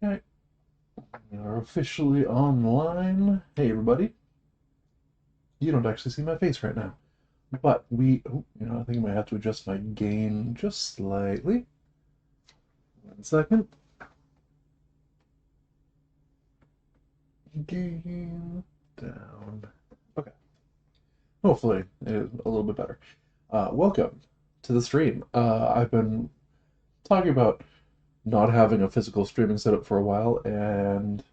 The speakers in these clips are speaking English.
Okay, we are officially online. Hey, everybody. You don't actually see my face right now, but I think I might have to adjust my gain just slightly. 1 second. Gain down. Okay. Hopefully, it is a little bit better. Welcome to the stream. I've been talking about not having a physical streaming setup for a while, and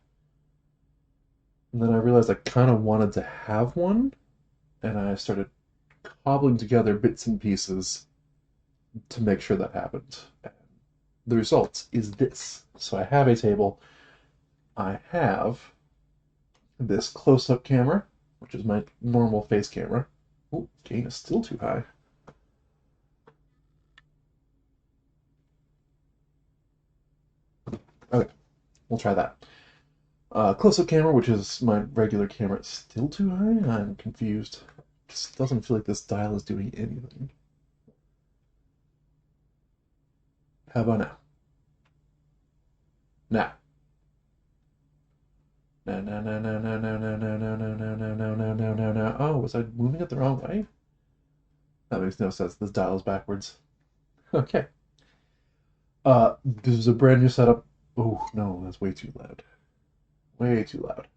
then I realized I kind of wanted to have one, and I started cobbling together bits and pieces to make sure that happened. And the result is this. So I have a table. I have this close-up camera, which is my normal face camera. Oh, gain is still too high. Okay, we'll try that. Close-up camera, which is my regular camera, is still too high? I'm confused. It just doesn't feel like this dial is doing anything. How about now? Now. No, no, no, no, no, no, no, no, no, no, no, no, no, no, no, no, no. Oh, was I moving it the wrong way? That makes no sense. This dial is backwards. Okay. This is a brand new setup. Oh, no, that's way too loud. Way too loud.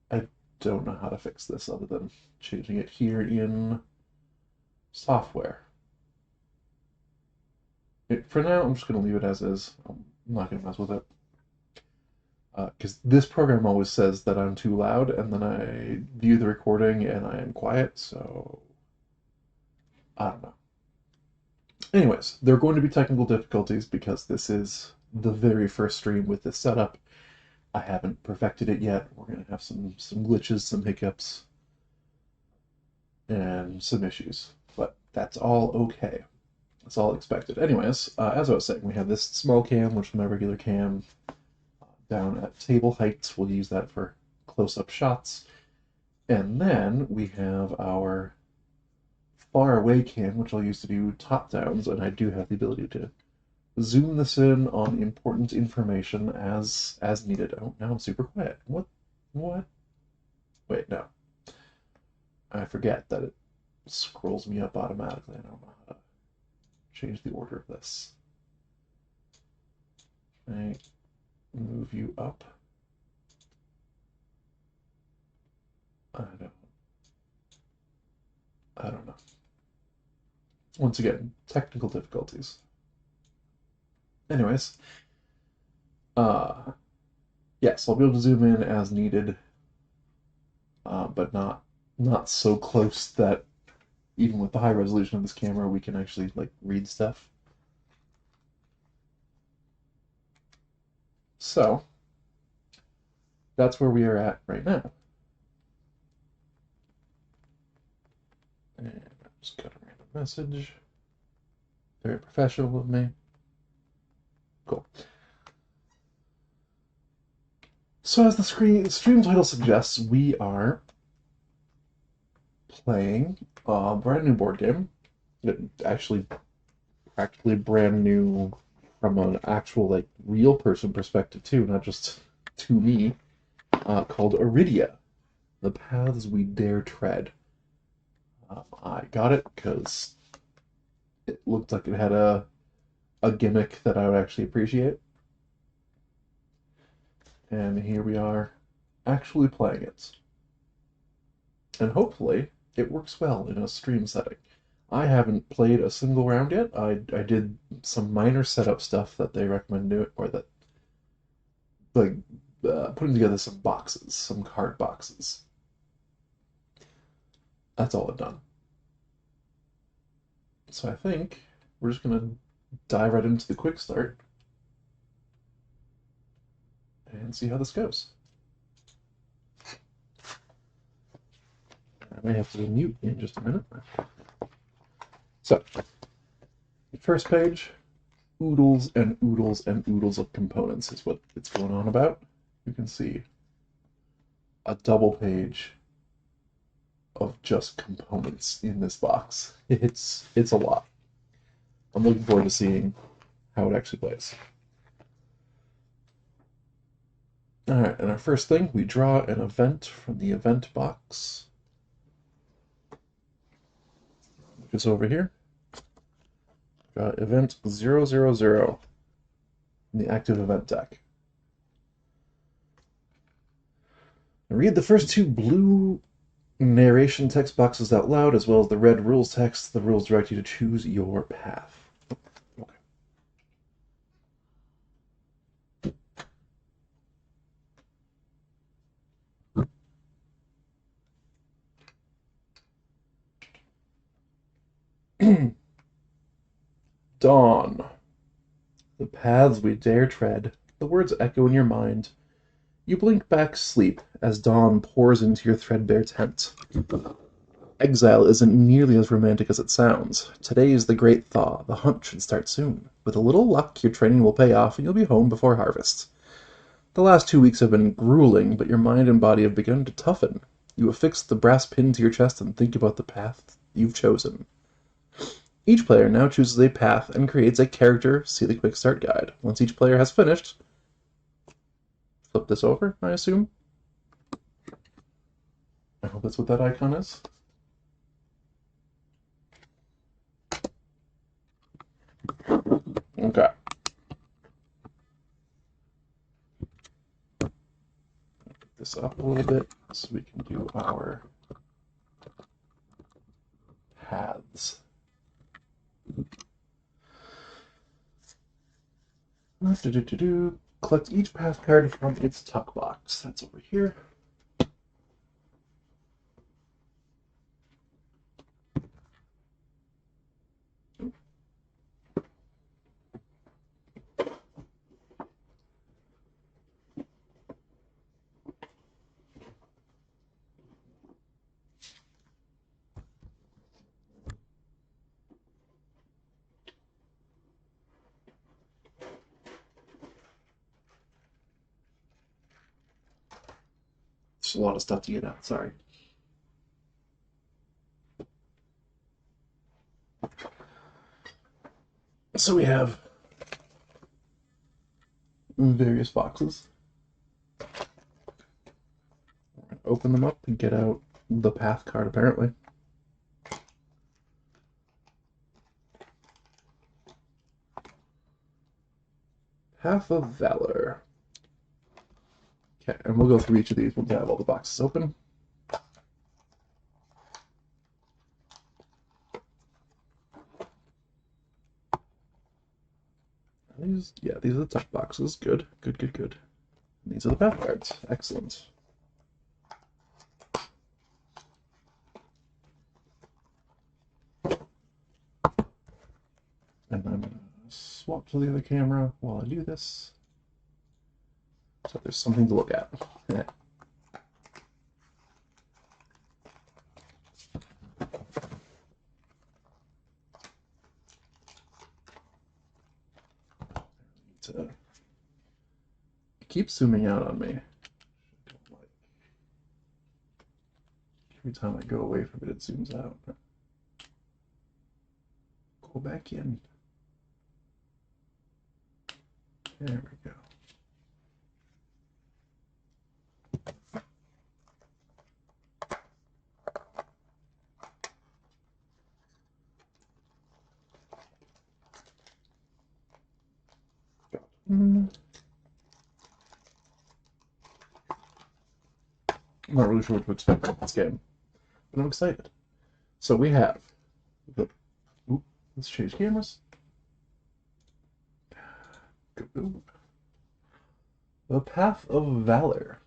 I don't know how to fix this other than changing it here in software. For now, I'm just going to leave it as is. I'm not going to mess with it. Because this program always says that I'm too loud, and then I view the recording and I am quiet, so I don't know. Anyways, there are going to be technical difficulties because this is the very first stream with this setup. I haven't perfected it yet. We're going to have some glitches, some hiccups, and some issues, but that's all okay. That's all expected. Anyways, as I was saying, we have this small cam, which is my regular cam, down at table height. We'll use that for close-up shots. And then we have our far away cam, which I'll use to do top downs, and I do have the ability to zoom this in on important information as needed. Oh, now I'm super quiet. What? What? Wait, no. I forget that it scrolls me up automatically. I don't know how to change the order of this. I move you up. I don't know. Once again, technical difficulties. Anyways, yes, I'll be able to zoom in as needed, but not so close that even with the high resolution of this camera, we can actually like read stuff. So that's where we are at right now. And I just got a random message. Very professional of me. Cool. So as the stream title suggests, we are playing a brand new board game. Actually, practically brand new from an actual like real person perspective too, not just to me. Called Arydia, The Paths We Dare Tread. I got it because it looked like it had a gimmick that I would actually appreciate. And here we are actually playing it. And hopefully it works well in a stream setting. I haven't played a single round yet. I did some minor setup stuff that they recommend doing, or that like putting together some boxes, some card boxes. That's all I've done. So I think we're just gonna dive right into the quick start and see how this goes. I may have to mute in just a minute. So, first page, oodles and oodles and oodles of components is what it's going on about. You can see a double page of just components in this box. It's a lot. I'm looking forward to seeing how it actually plays. Alright, and our first thing, we draw an event from the event box, which is over here. Event 000 in the active event deck. Read the first two blue narration text boxes out loud, as well as the red rules text. The rules direct you to choose your path. Okay. Dawn. The paths we dare tread. The words echo in your mind. You blink back sleep as dawn pours into your threadbare tent. Exile isn't nearly as romantic as it sounds. Today is the great thaw. The hunt should start soon. With a little luck, your training will pay off and you'll be home before harvest. The last 2 weeks have been grueling, but your mind and body have begun to toughen. You affix the brass pin to your chest and think about the path you've chosen. Each player now chooses a path and creates a character. See the quick start guide. Once each player has finished, flip this over, I assume. I hope that's what that icon is. Okay. Put this up a little bit so we can do our paths. Collect each path card from its tuck box. That's over here. There's a lot of stuff to get out, sorry. So we have various boxes. Open them up and get out the path card, apparently. Path of Valor. Okay, and we'll go through each of these once I have all the boxes open. These are the tuck boxes. Good. And these are the path cards. Excellent. And I'm going to swap to the other camera while I do this. So there's something to look at. Keep zooming out on me. Every time I go away from it, it zooms out. Go back in. There we go. I'm not really sure what to expect from this game, but I'm excited. So we have the... Ooh, let's change cameras. Ooh. The Path of Valor.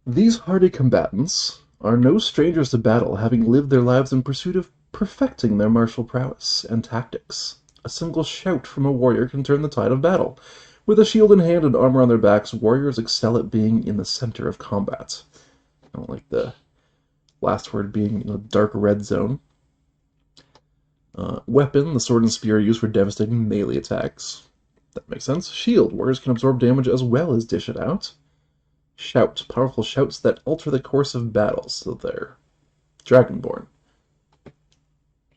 These hardy combatants are no strangers to battle, having lived their lives in pursuit of perfecting their martial prowess and tactics. A single shout from a warrior can turn the tide of battle. With a shield in hand and armor on their backs, warriors excel at being in the center of combat. I don't like the last word being in a dark red zone. Weapon, the sword and spear are used for devastating melee attacks. That makes sense. Shield, warriors can absorb damage as well as dish it out. Shout, powerful shouts that alter the course of battle. So they're Dragonborn.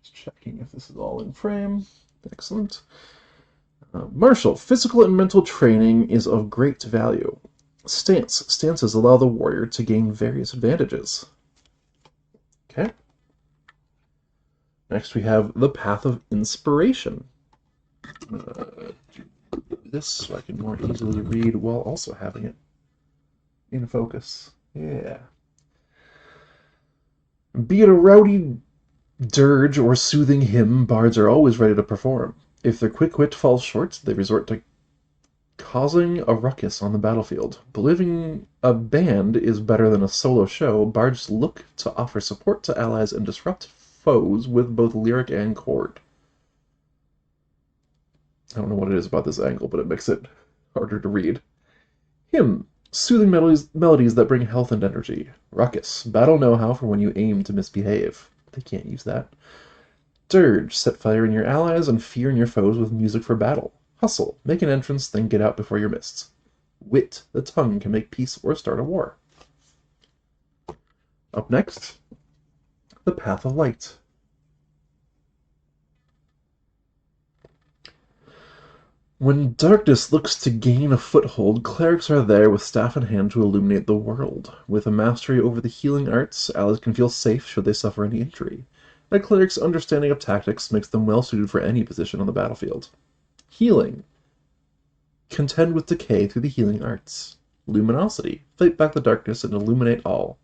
Just checking if this is all in frame. Excellent. Martial, physical and mental training is of great value. Stance, stances allow the warrior to gain various advantages. Okay. Next we have the Path of Inspiration. Do this so I can more easily read while also having it in focus. Yeah. Be it a rowdy dirge or soothing hymn, bards are always ready to perform. If their quick wit falls short, they resort to causing a ruckus on the battlefield. Believing a band is better than a solo show, bards look to offer support to allies and disrupt foes with both lyric and chord. I don't know what it is about this angle, but it makes it harder to read. Hymn. Soothing melodies that bring health and energy. Ruckus. Battle know-how for when you aim to misbehave. They can't use that. Dirge. Set fire in your allies and fear in your foes with music for battle. Hustle. Make an entrance, then get out before you're missed. Wit. The tongue can make peace or start a war. Up next, the Path of Light. When darkness looks to gain a foothold, clerics are there with staff in hand to illuminate the world. With a mastery over the healing arts, allies can feel safe should they suffer any injury. A cleric's understanding of tactics makes them well suited for any position on the battlefield. Healing. Contend with decay through the healing arts. Luminosity. Fight back the darkness and illuminate all.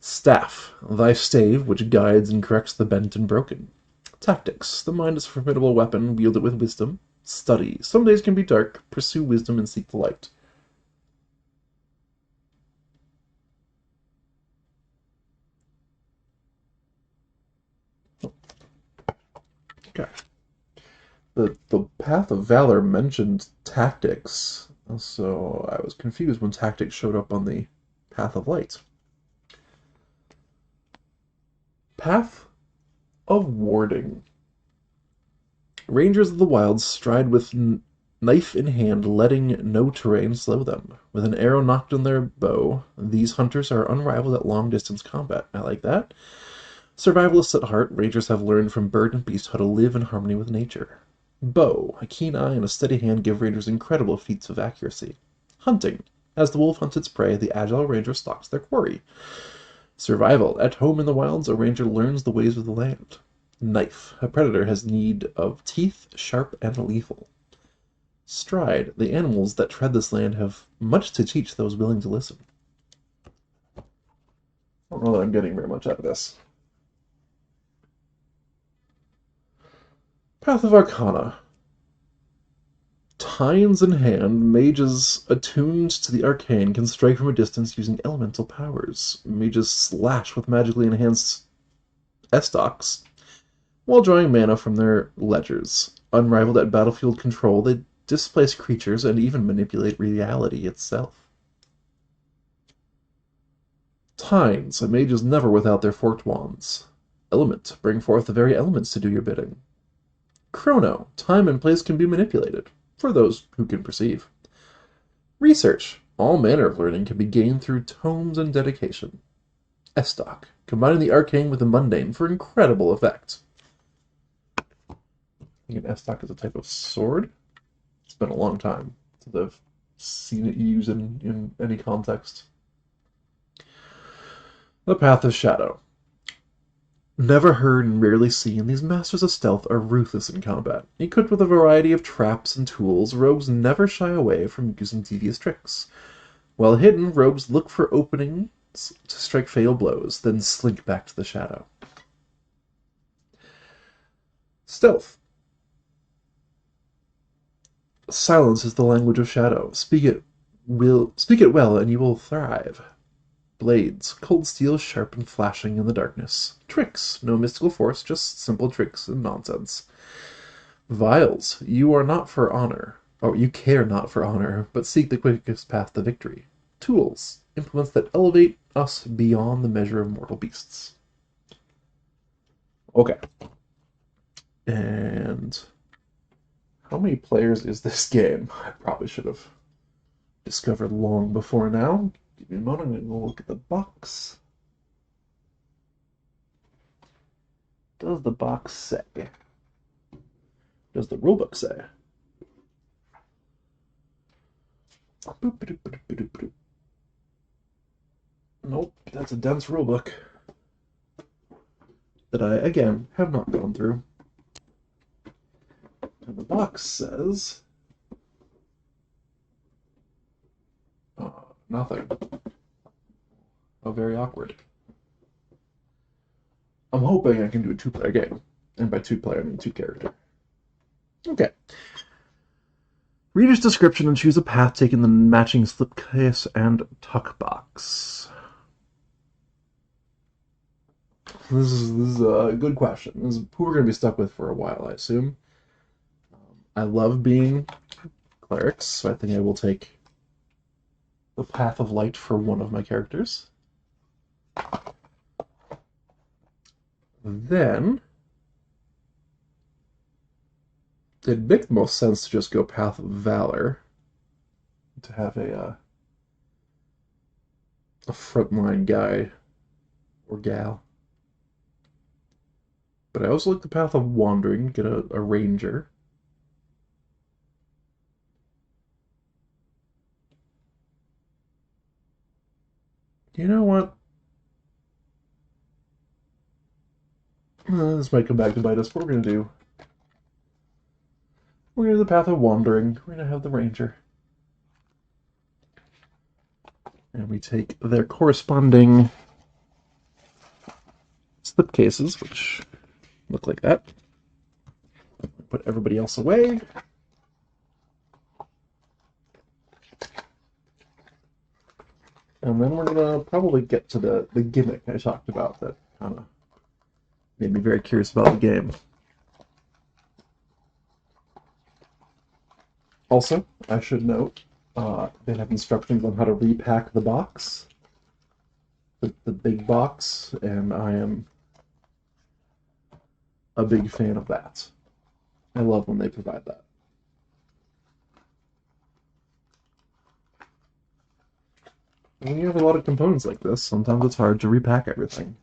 Staff. Thy stave, which guides and corrects the bent and broken. Tactics. The mind is a formidable weapon, wield it with wisdom. Study. Some days can be dark. Pursue wisdom and seek the light. Okay. The Path of Valor mentioned tactics, so I was confused when tactics showed up on the Path of Light. Path of Warding. Rangers of the Wilds stride with knife in hand, letting no terrain slow them. With an arrow knocked in their bow, these hunters are unrivaled at long-distance combat. I like that. Survivalists at heart, Rangers have learned from bird and beast how to live in harmony with nature. Bow. A keen eye and a steady hand give Rangers incredible feats of accuracy. Hunting. As the wolf hunts its prey, the agile Ranger stalks their quarry. Survival. At home in the wilds, a Ranger learns the ways of the land. Knife. A predator has need of teeth, sharp and lethal. Stride. The animals that tread this land have much to teach those willing to listen. I don't know that I'm getting very much out of this. Path of Arcana. Tines in hand, mages attuned to the arcane can strike from a distance using elemental powers. Mages slash with magically enhanced estocks while drawing mana from their ledgers. Unrivaled at battlefield control, they displace creatures and even manipulate reality itself. Tines, a mage is never without their forked wands. Element, bring forth the very elements to do your bidding. Chrono, time and place can be manipulated, for those who can perceive. Research, all manner of learning can be gained through tomes and dedication. Estoc, combining the arcane with the mundane for incredible effect. I think an estoc is a type of sword. It's been a long time since I've seen it used in any context. The Path of Shadow. Never heard and rarely seen, these masters of stealth are ruthless in combat. Equipped with a variety of traps and tools, rogues never shy away from using devious tricks. While hidden, rogues look for openings to strike fatal blows, then slink back to the shadow. Stealth. Silence is the language of shadow. Speak it well, and you will thrive. Blades. Cold steel, sharp and flashing in the darkness. Tricks. No mystical force, just simple tricks and nonsense. Vials. You are not for honor, or you care not for honor, but seek the quickest path to victory. Tools. Implements that elevate us beyond the measure of mortal beasts. Okay. And how many players is this game? I probably should have discovered long before now. Give me a moment, I'm going to go look at the box. Does the box say? Does the rulebook say? Nope, that's a dense rulebook that I, again, have not gone through. And the box says... nothing. Oh, very awkward. I'm hoping I can do a two-player game. And by two-player, I mean two-character. Okay. Reader's description and choose a path taking the matching slipcase and tuck box. This is a good question. This is who we're going to be stuck with for a while, I assume. I love being clerics, so I think I will take the Path of Light for one of my characters. Then it'd make the most sense to just go Path of Valor, to have a frontline guy or gal. But I also like the Path of Wandering, get a ranger. You know what? This might come back to bite us. What we're going to do... We're going to do the Path of Wandering. We're going to have the ranger. And we take their corresponding slipcases, which look like that. Put everybody else away. And then we're going to probably get to the gimmick I talked about that kind of made me very curious about the game. Also, I should note, they have instructions on how to repack the box, the big box, and I am a big fan of that. I love when they provide that. When you have a lot of components like this, sometimes it's hard to repack everything.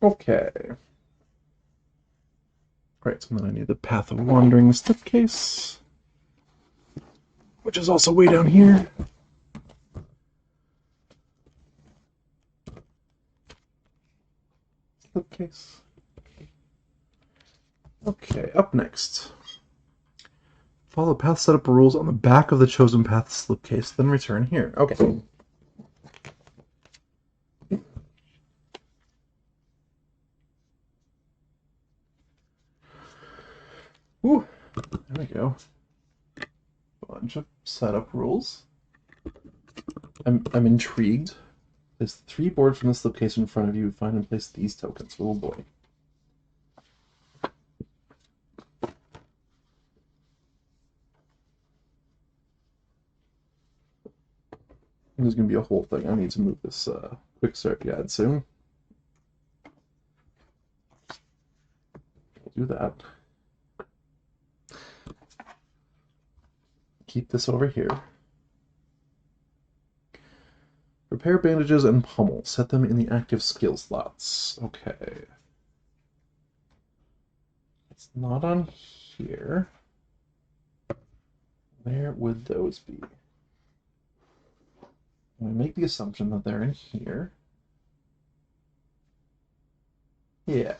Okay. Right, so then I need the Path of Wandering slipcase, which is also way down here. Slipcase. Okay, up next. Follow path setup rules on the back of the chosen path slipcase, then return here. Okay. Ooh, there we go. Bunch of setup rules. I'm intrigued. There's 3 boards from the slipcase in front of you. Find and place these tokens. Oh boy. There's going to be a whole thing. I need to move this quick start guide soon. We'll do that. Keep this over here. Prepare bandages and pommel. Set them in the active skill slots. Okay. It's not on here. Where would those be? I make the assumption that they're in here. Yeah.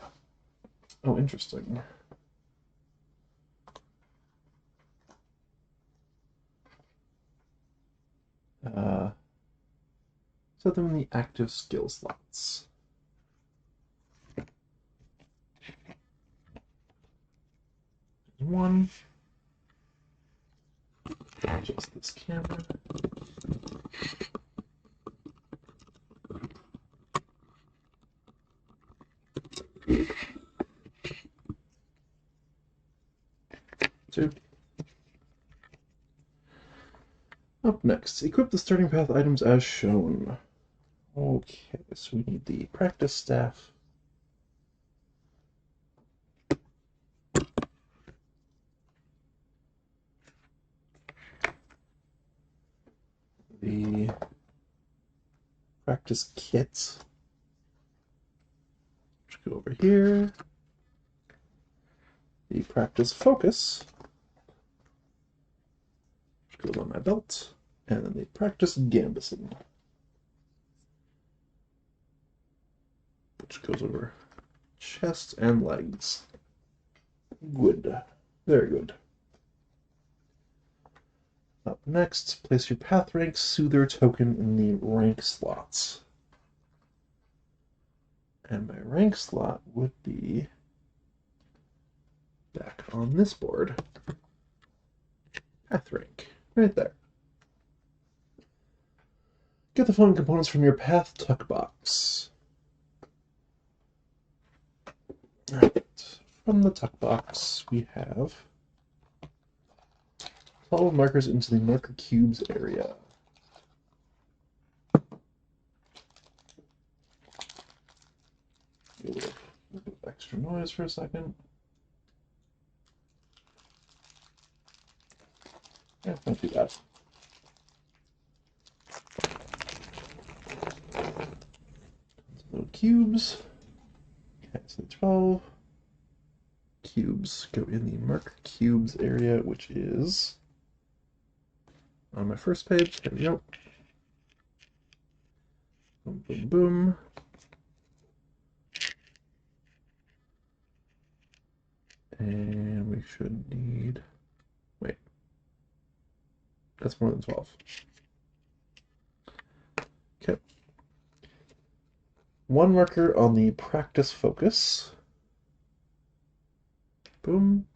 Oh, interesting. Set them in the active skill slots. One. Adjust this camera. Two. Up next, equip the starting path items as shown. Okay, so we need the practice staff. practice kit, which go over here. The practice focus, which goes on my belt, and then the practice gambeson, which goes over chest and legs. Good. Very good. Up next, place your path rank soother token in the rank slots. And my rank slot would be back on this board. Path rank, right there. Get the following components from your path tuck box. Alright, from the tuck box we have follow markers into the marker cubes area. A little bit of extra noise for a second. Yeah, not too bad. Little cubes. Okay, so 12 cubes go in the marker cubes area, which is on my first page. There we go. Boom, boom, boom. And we should need, wait, that's more than 12. Okay. One marker on the practice focus. Boom.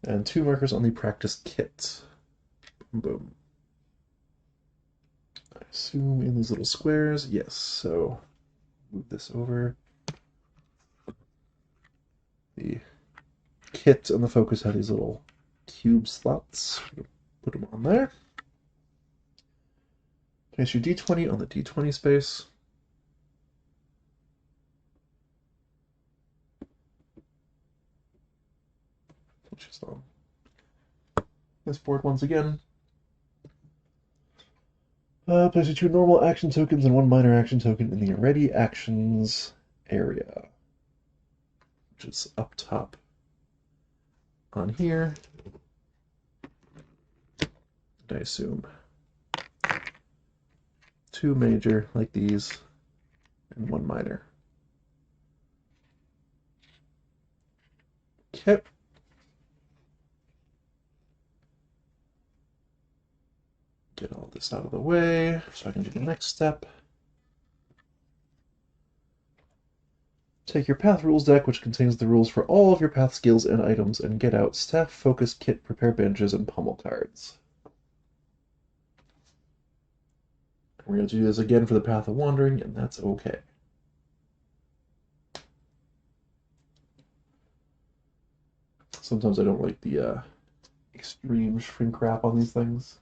And 2 markers on the practice kit. Boom, boom. I assume in these little squares, yes, so move this over. The kit and the focus have these little cube slots. Put them on there. Place your D20 on the D20 space. Which is on this board once again. Place your 2 normal action tokens and 1 minor action token in the ready actions area, which is up top on here. And I assume 2 major like these and 1 minor. Okay. Get all this out of the way so I can do the next step. Take your path rules deck, which contains the rules for all of your path skills and items, and get out staff, focus, kit, prepare bandages, and pummel cards. We're going to do this again for the Path of Wandering, and that's okay. Sometimes I don't like the extreme shrink wrap on these things.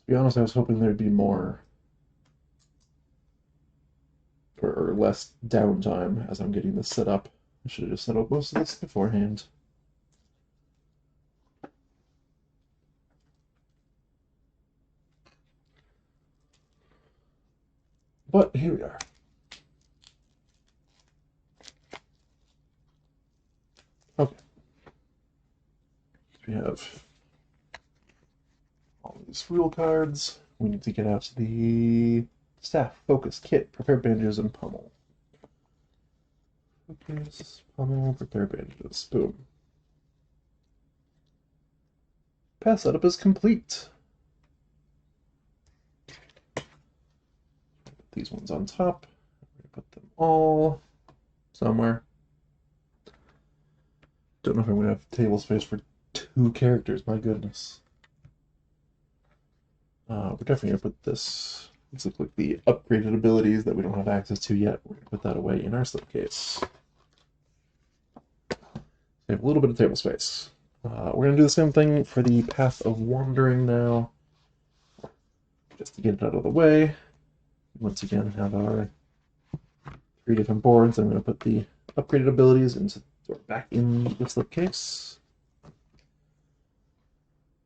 To be honest, I was hoping there'd be more or less downtime as I'm getting this set up. I should have just set up most of this beforehand. But here we are. Okay. We have all these rule cards. We need to get out the staff, focus, kit, prepare bandages, and pummel. Focus, pummel, prepare bandages. Boom. Path setup is complete. Put these ones on top. Put them all somewhere. Don't know if I'm going to have table space for 2 characters. My goodness. We're definitely going to put this. These look like the upgraded abilities that we don't have access to yet. We're going to put that away in our slipcase. We have a little bit of table space. We're going to do the same thing for the Path of Wandering now, just to get it out of the way. Once again, have our 3 different boards. I'm going to put the upgraded abilities into or back in the slipcase.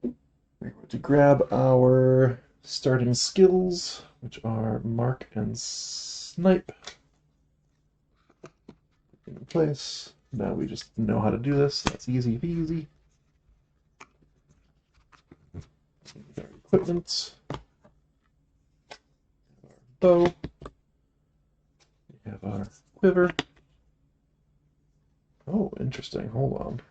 We're going to grab our starting skills, which are Mark and Snipe. In place. Now we just know how to do this. That's easy peasy. Our equipment. Our bow. We have our quiver. Oh, interesting. Hold on.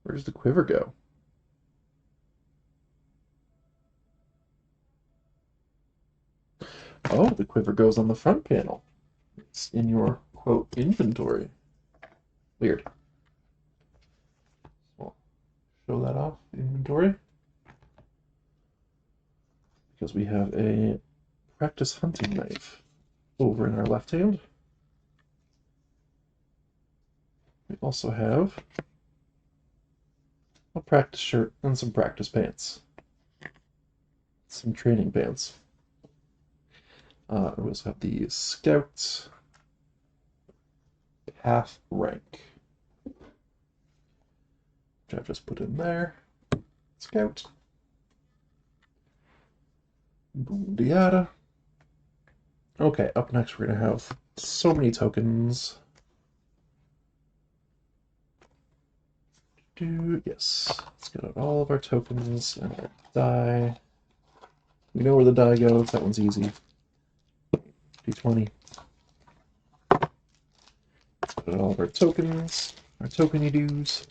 Where does the quiver go? Oh, the quiver goes on the front panel. It's in your, quote, inventory. Weird. So show that off, inventory. Because we have a practice hunting knife over in our left hand. We also have a practice shirt and some practice pants. Some training pants. We also have the Scout Path rank, which I've just put in there. Scout. Boondiata. Okay, up next we're going to have so many tokens. Yes, let's get out all of our tokens and our die. We know where the die goes, that one's easy. D20. Let's put out all of our tokens, our tokeny doos.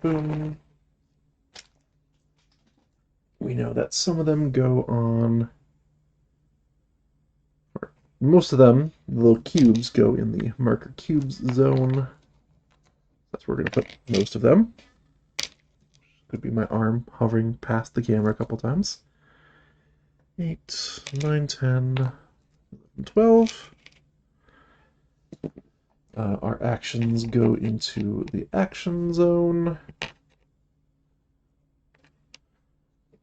Boom. We know that some of them go on, or most of them, the little cubes, go in the marker cubes zone. That's where we're going to put most of them. Could be my arm hovering past the camera a couple times. 8, 9, 10, 11, 12. Our actions go into the action zone.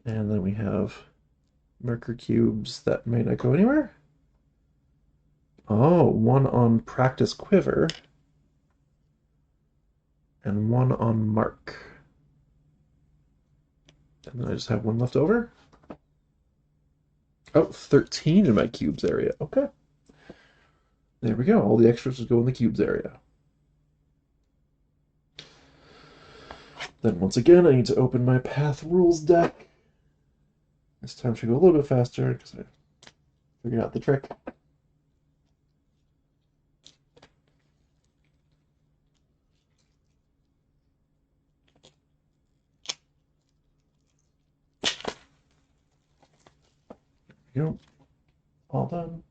And then we have marker cubes that may not go anywhere. Oh, one on practice quiver. And one on mark. And then I just have one left over. Oh, 13 in my cubes area. Okay. There we go. All the extras just go in the cubes area. Then once again, I need to open my Path Rules deck. This time should go a little bit faster because I figured out the trick. There we go. All done.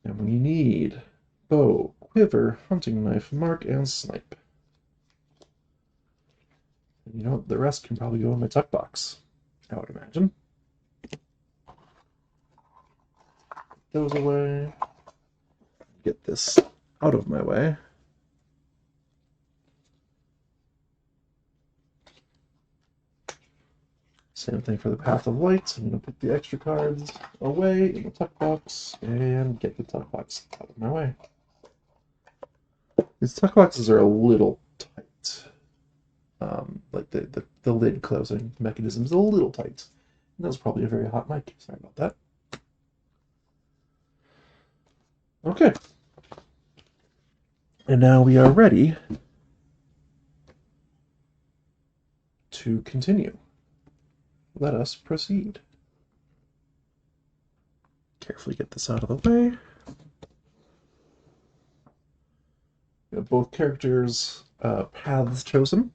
And we need bow, quiver, hunting knife, mark, and snipe. And you know what? The rest can probably go in my tuck box, I would imagine. Put those away. Get this out of my way. Same thing for the Path of Light. I'm going to put the extra cards away in the tuck box and get the tuck box out of my way. These tuck boxes are a little tight. Like the lid closing mechanism is a little tight. And that was probably a very hot mic. Sorry about that. Okay. And now we are ready to continue. Let us proceed. Carefully get this out of the way. We have both characters' paths chosen.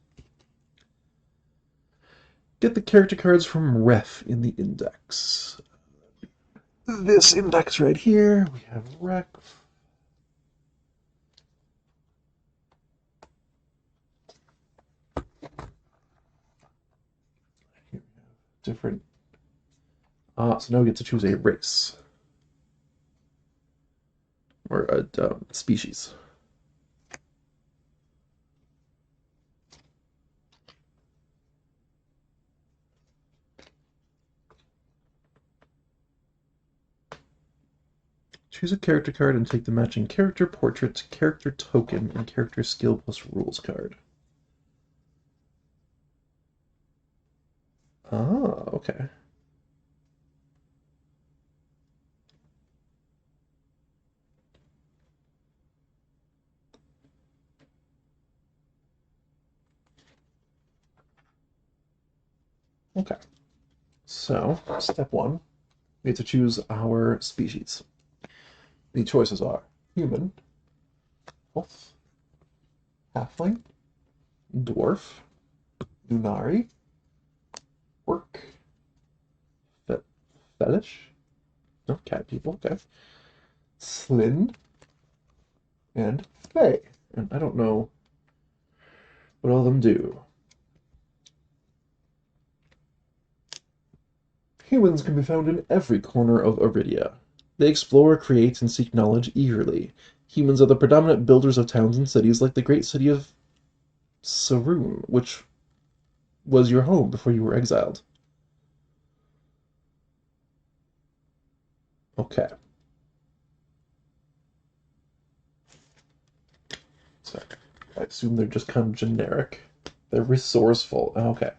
Get the character cards from Ref in the index. This index right here, we have Ref. Here we have different. So now we get to choose a race. species. Choose a character card and take the matching character portrait, character token, and character skill plus rules card. Ah, okay. Okay. So, step one, we have to choose our species. The choices are human, elf, halfling, dwarf, Lunari, orc, fetish, no, cat people, okay, Slyn, and Fae. And I don't know what all of them do. Humans can be found in every corner of Arydia. They explore, create, and seek knowledge eagerly. Humans are the predominant builders of towns and cities like the great city of Sarun, which was your home before you were exiled. Okay. So I assume they're just kind of generic. They're resourceful. Okay.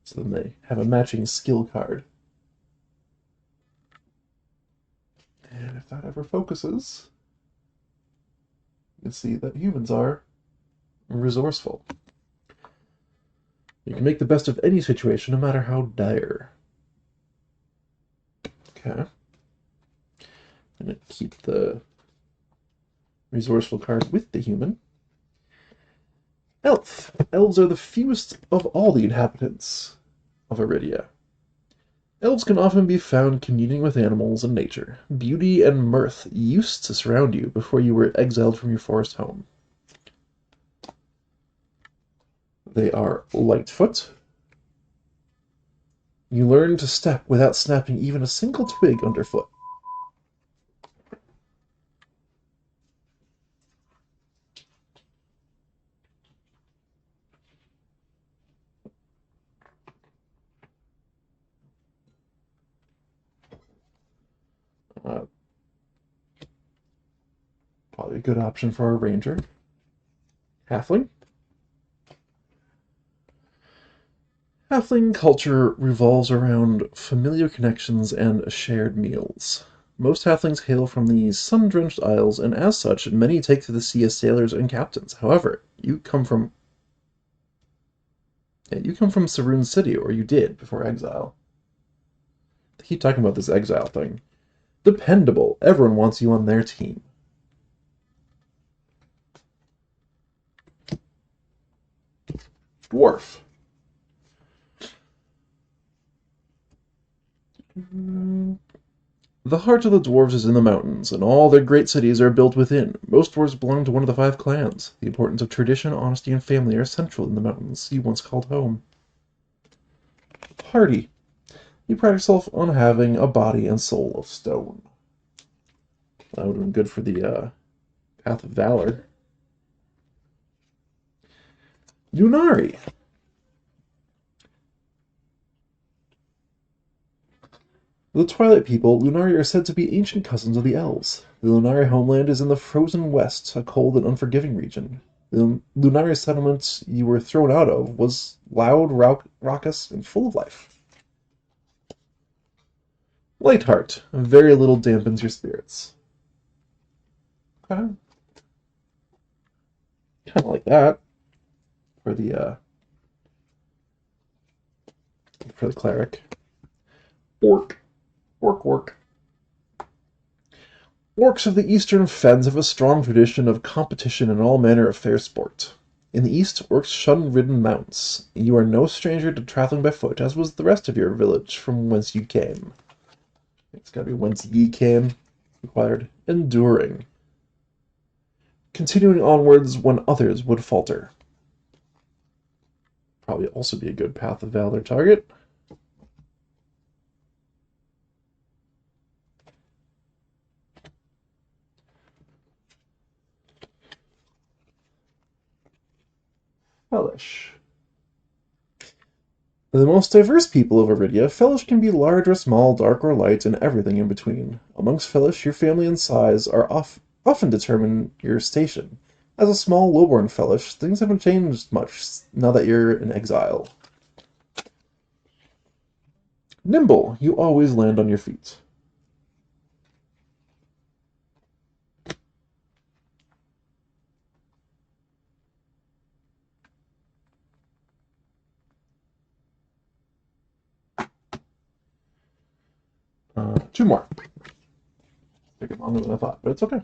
So then they have a matching skill card. And if that ever focuses, you can see that humans are resourceful. You can make the best of any situation, no matter how dire. Okay. I'm going to keep the resourceful card with the human. Elf. Elves are the fewest of all the inhabitants of Arydia. Elves can often be found communing with animals and nature. Beauty and mirth used to surround you before you were exiled from your forest home. They are Lightfoot. You learn to step without snapping even a single twig underfoot. Uh, Probably a good option for our ranger. Halfling. Halfling culture revolves around familiar connections and shared meals. Most halflings hail from the sun-drenched isles, and as such, many take to the sea as sailors and captains. However, you come from Sarun City, or you did before exile. They keep talking about this exile thing. Dependable. Everyone wants you on their team. Dwarf. The heart of the dwarves is in the mountains, and all their great cities are built within. Most dwarves belong to one of the 5 clans. The importance of tradition, honesty, and family are central in the mountains you once called home. Hardy. You pride yourself on having a body and soul of stone. That would have been good for the Path of Valor. Lunari. The Twilight people, Lunari are said to be ancient cousins of the Elves. The Lunari homeland is in the frozen west, a cold and unforgiving region. The Lunari settlement you were thrown out of was loud, raucous, and full of life. Lightheart. Very little dampens your spirits. Kind of like that for the cleric. Orc. Orc. Orcs of the eastern fens have a strong tradition of competition in all manner of fair sport. In the east, orcs shun ridden mounts. You are no stranger to traveling by foot, as was the rest of your village from whence you came. It's gotta be whence ye came. Required enduring. Continuing onwards when others would falter. Probably also be a good Path of Valor target. Hellish. The most diverse people of Arydia, Fellish can be large or small, dark or light, and everything in between. Amongst Fellish, your family and size are often determine your station. As a small, lowborn Fellish, things haven't changed much now that you're in exile. Nimble, you always land on your feet. Two more. Taking longer than I thought, but it's okay.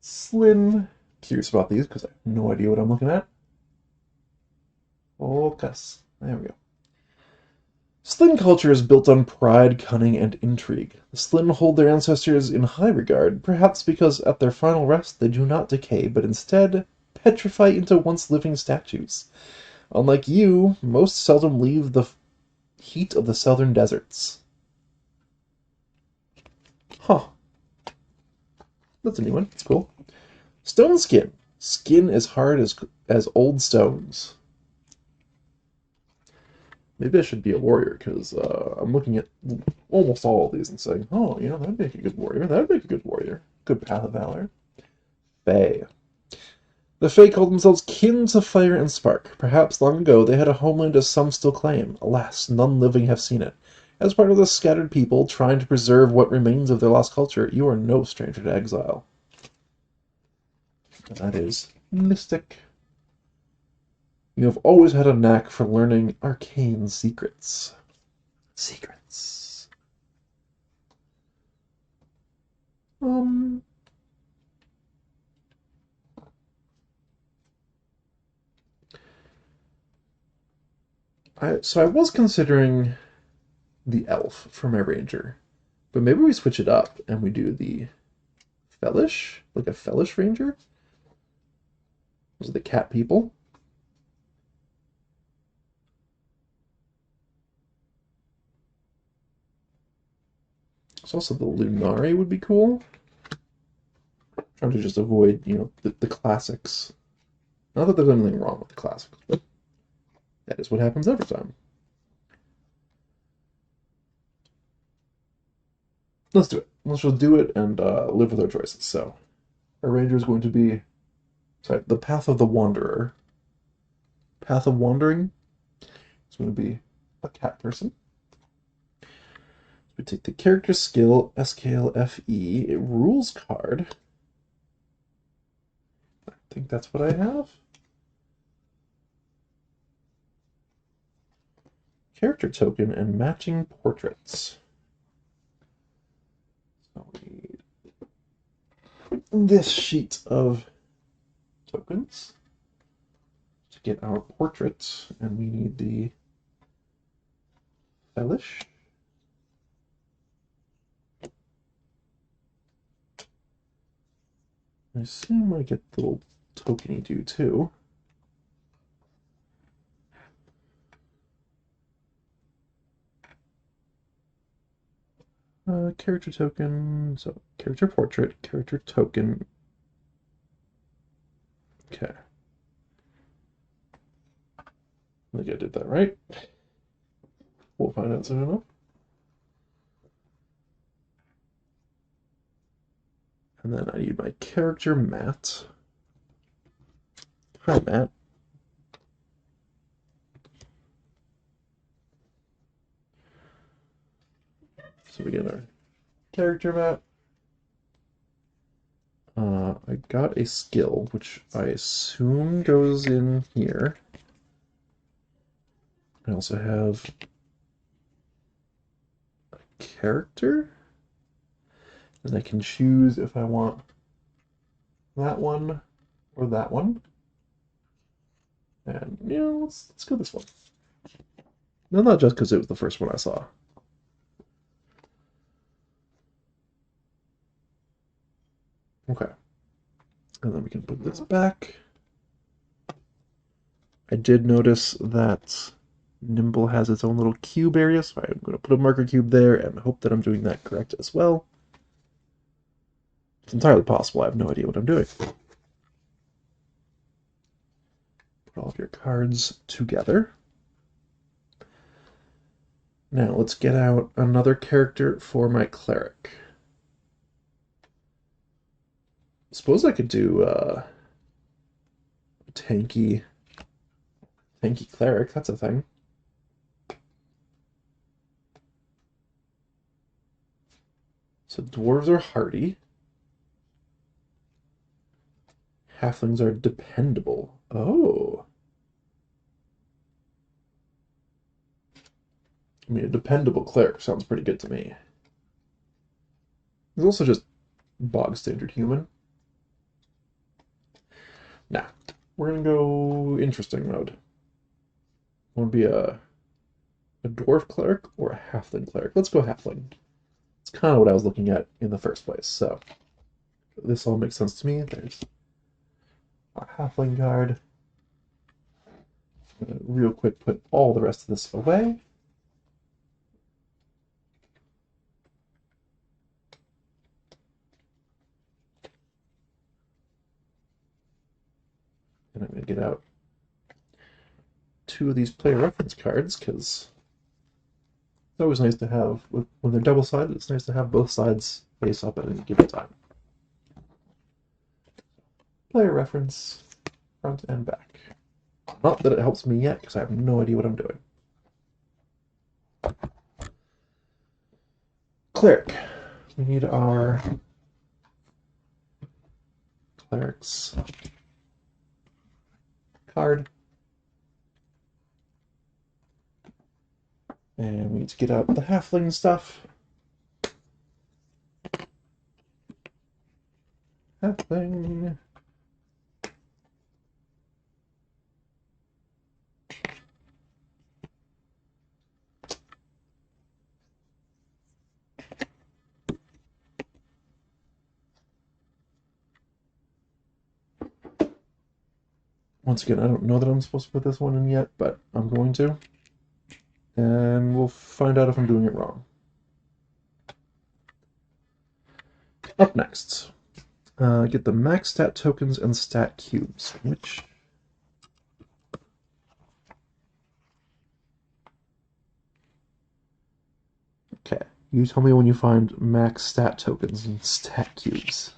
Slin. Curious about these because I have no idea what I'm looking at. Focus. There we go. Slin culture is built on pride, cunning, and intrigue. The Slin hold their ancestors in high regard, perhaps because at their final rest they do not decay, but instead petrify into once living statues. Unlike you, most seldom leave the heat of the southern deserts. Huh. That's a new one. It's cool. Stone skin. Skin as hard as old stones. Maybe I should be a warrior, because I'm looking at almost all of these and saying, oh, you know, that'd make a good warrior. That'd make a good warrior. Good path of valor. Fae. The Fae called themselves kin to fire and spark. Perhaps long ago they had a homeland as some still claim. Alas, none living have seen it. As part of the scattered people trying to preserve what remains of their lost culture, you are no stranger to exile. That is mystic. You have always had a knack for learning arcane secrets. Secrets. So I was considering the elf for my ranger, but maybe we switch it up and we do the Fellish, like a Fellish ranger. Those are the cat people. There's also the Lunari would be cool. Trying to just avoid, you know, the classics. Not that there's anything wrong with the classics, but that is what happens every time. Let's do it. Let's just do it and live with our choices. So, our ranger is going to be, sorry, the Path of the Wanderer. Path of Wandering is going to be a cat person. We take the character skill, SKLFE, it rules card. I think that's what I have. Character token and matching portraits. So we need this sheet of tokens to get our portrait, and we need the Fellish. I assume I get the little tokeny do too. Character token, so character portrait, character token. Okay. I think I did that right. We'll find out soon enough. And then I need my character Matt. Hi, Matt. So we get our character Matt. I got a skill, which I assume goes in here. I also have a character. And I can choose if I want that one or that one. And, you know, let's go this one. No, not just because it was the first one I saw. Okay. And then we can put this back. I did notice that Nimble has its own little cube area, so I'm going to put a marker cube there and hope that I'm doing that correct as well. It's entirely possible. I have no idea what I'm doing. put all of your cards together. Now let's get out another character for my cleric. Suppose I could do tanky cleric. That's a thing. So dwarves are hardy. Halflings are dependable. Oh. I mean, a dependable cleric sounds pretty good to me. There's also just bog standard human. Nah, we're gonna go interesting mode. Want to be a dwarf cleric or a halfling cleric? Let's go halfling. It's kind of what I was looking at in the first place, so this all makes sense to me. There's our halfling card. I'm gonna real quick put all the rest of this away. And I'm going to get out 2 of these player reference cards, because it's always nice to have, when they're double-sided, it's nice to have both sides face up at any given time. Player reference, front and back. Not that it helps me yet, because I have no idea what I'm doing. Cleric. We need our cleric's card. And we need to get out the halfling stuff. Halfling. Once again, I don't know that I'm supposed to put this one in yet, but I'm going to. And we'll find out if I'm doing it wrong. Up next, get the max stat tokens and stat cubes, which... Okay, you tell me when you find max stat tokens and stat cubes.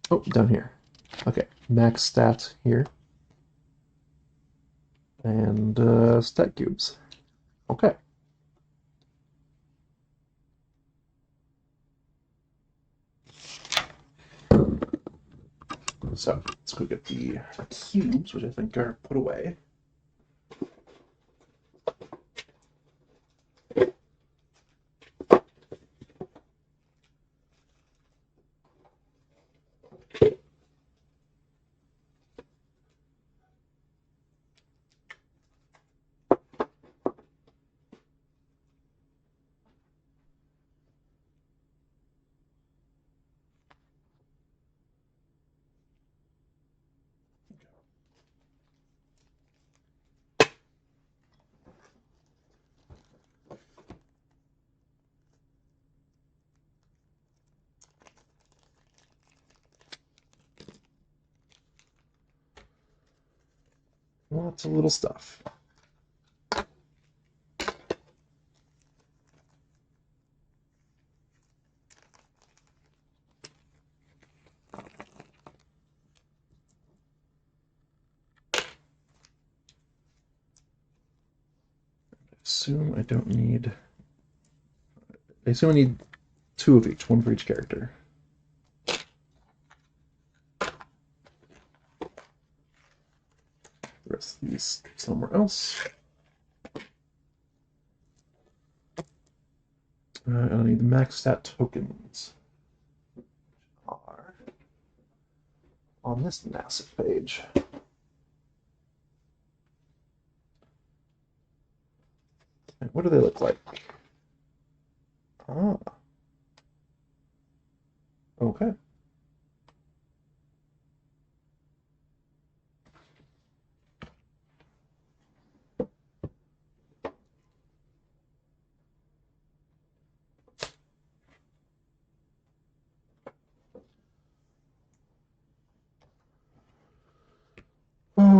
Oh, down here. Okay, max stat here. And stat cubes. Okay. So, let's go get the cubes, which I think are put away. Lots of little stuff. I assume I need 2 of each, 1 for each character. The rest of these somewhere else. And I need the max stat tokens. Are on this massive page. And what do they look like? Ah. Okay.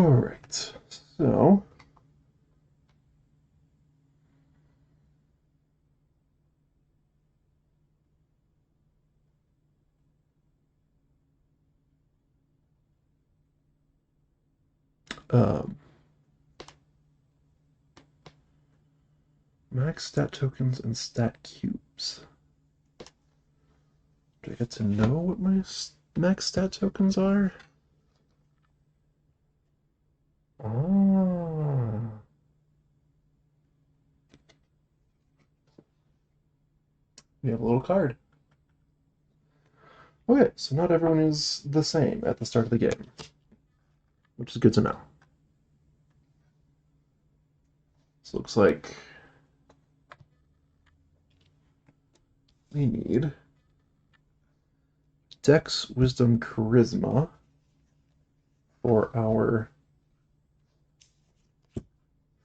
Alright, so um, max stat tokens and stat cubes. Do I get to know what my max stat tokens are? Ah. We have a little card. Okay, so not everyone is the same at the start of the game, which is good to know. This looks like we need Dex, Wisdom, Charisma for our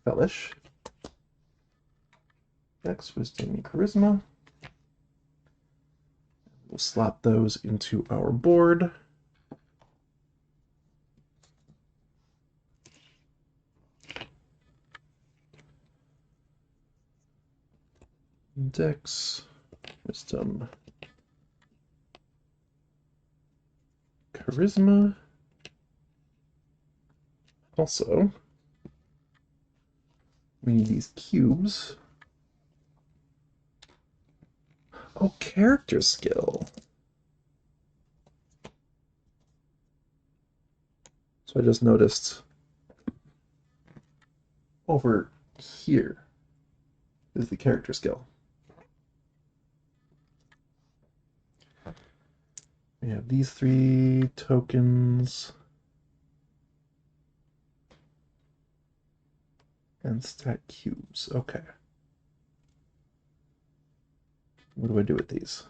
Fellish. Dex, Wisdom, Charisma. We'll slot those into our board. Dex, Wisdom, Charisma. Also, we need these cubes. Oh, character skill. So I just noticed over here is the character skill. We have these 3 tokens and stat cubes. Okay. What do I do with these?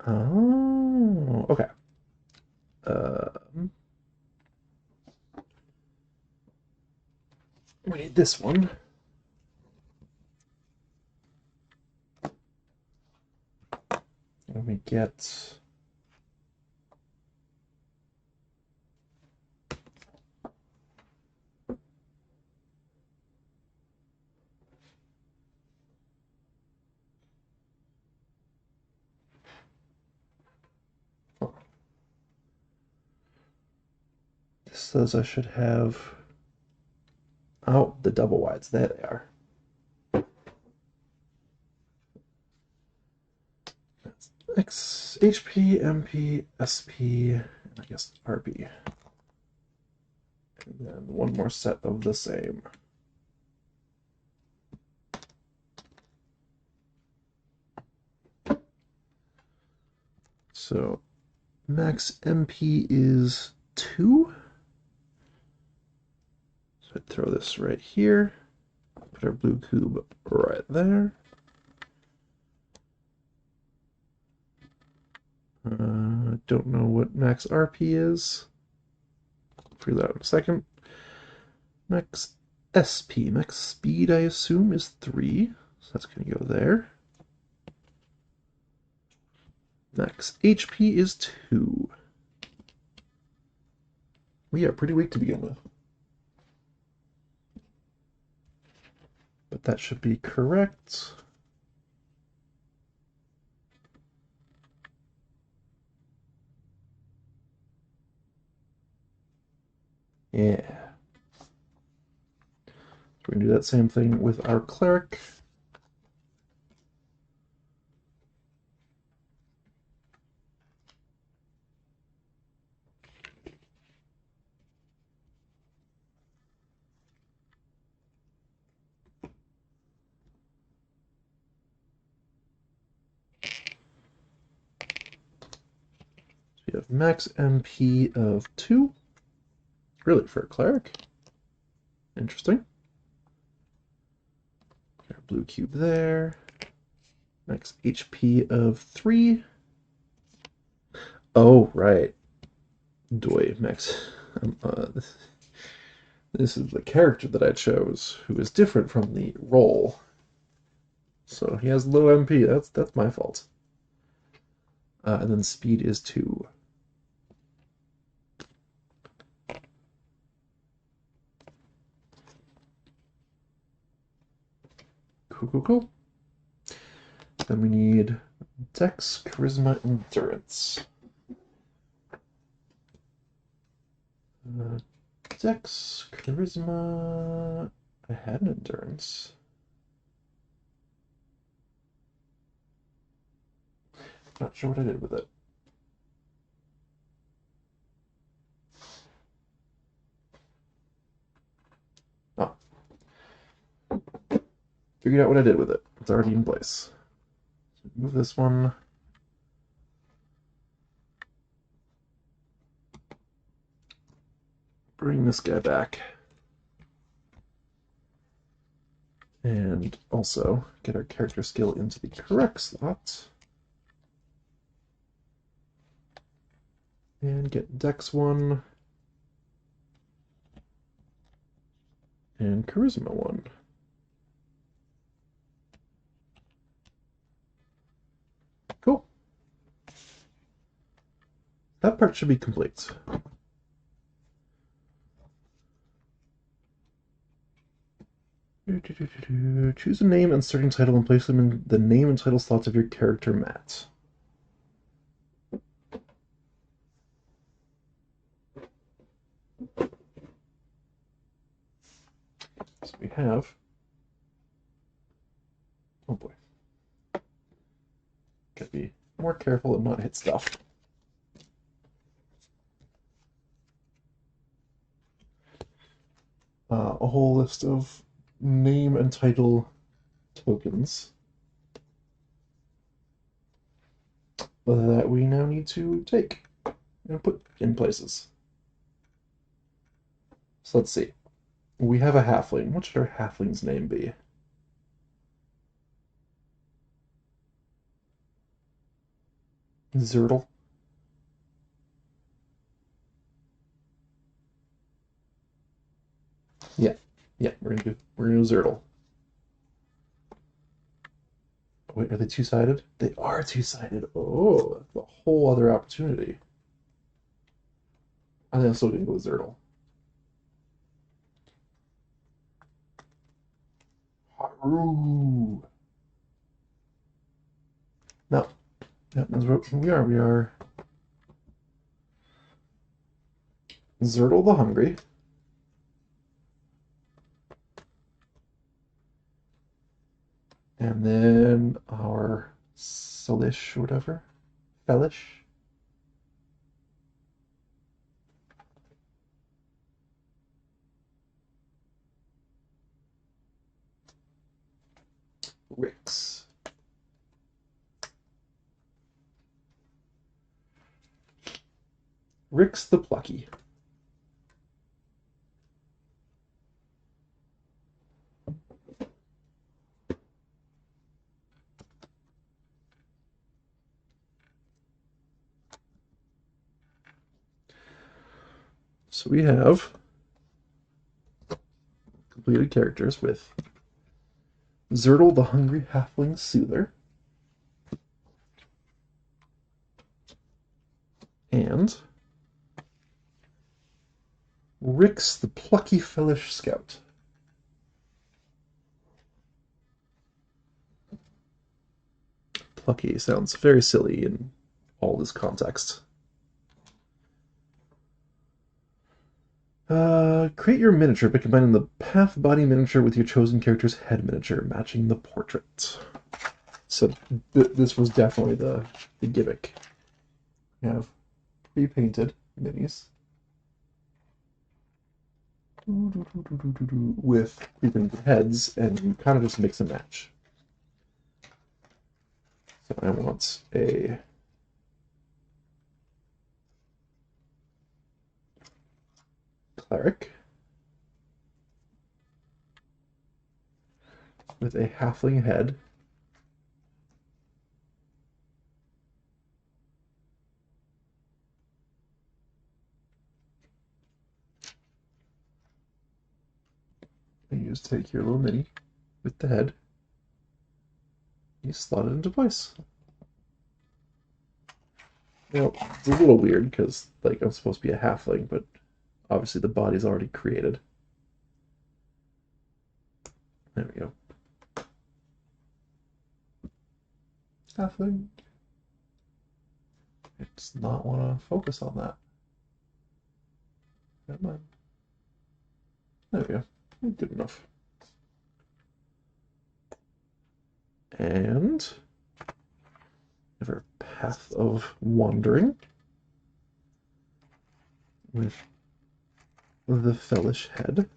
Oh, okay. We need this one. And we get this says I should have the double wides. There they are. X, HP, MP, SP, and I guess RB. And then one more set of the same. So max MP is 2. So I'd throw this right here. Put our blue cube right there. Don't know what max RP is. Figure that out in a second. Max SP, max speed, I assume, is 3. So that's going to go there. Max HP is 2. We are pretty weak to begin with. But that should be correct. Yeah. So we're going to do that same thing with our cleric. So we have max MP of 2. Really, for a cleric? Interesting. Our blue cube there. Max HP of 3. Oh, right. Doi, max. This is the character that I chose, who is different from the role. So he has low MP. That's my fault. And then speed is 2. Cool. Then we need Dex, Charisma, Endurance. Dex, Charisma. I had an Endurance. Not sure what I did with it. Oh. Figured out what I did with it. It's already in place. So move this one. Bring this guy back. And also get our character skill into the correct slot. And get Dex 1. And Charisma 1. Cool. That part should be complete. Choose a name and starting title and place them in the name and title slots of your character mat. So we have... Oh boy. Gotta be more careful and not hit stuff. A whole list of name and title tokens that we now need to take and put in places. So let's see. We have a halfling. What should our halfling's name be? Zertle. Yeah, we're gonna do Zertle. Wait, are they two-sided? They are two-sided. Oh, that's a whole other opportunity. I think I'm still gonna go with Zertle. Haru. No, that's what we are. We are Zertle the Hungry. And then our Solish or whatever. Fellish. Rix. Rix the Plucky. So we have completed characters with Zertle the Hungry Halfling Soother and Rix the Plucky Fellish Scout. Plucky sounds very silly in all this context. Create your miniature by combining the path body miniature with your chosen character's head miniature, matching the portrait. So this was definitely the gimmick. We have pre-painted minis with pre-painted heads, and you kind of just mix and match. So I want a cleric with a halfling head. you just take your little mini with the head, you slot it into place. Now, it's a little weird because, like, I'm supposed to be a halfling, but obviously the body's already created. There we go. Halfling. It does not want to focus on that. Come on. There we go. Good enough. And we have our path of wandering with the Fellish head.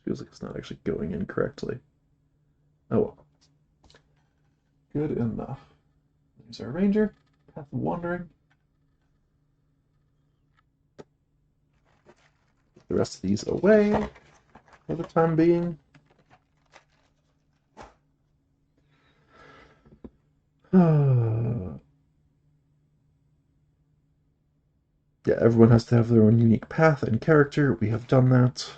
Feels like it's not actually going in correctly. Oh well. Good enough. There's our ranger. Path of wandering. Put the rest of these away for the time being. Yeah, everyone has to have their own unique path and character. We have done that.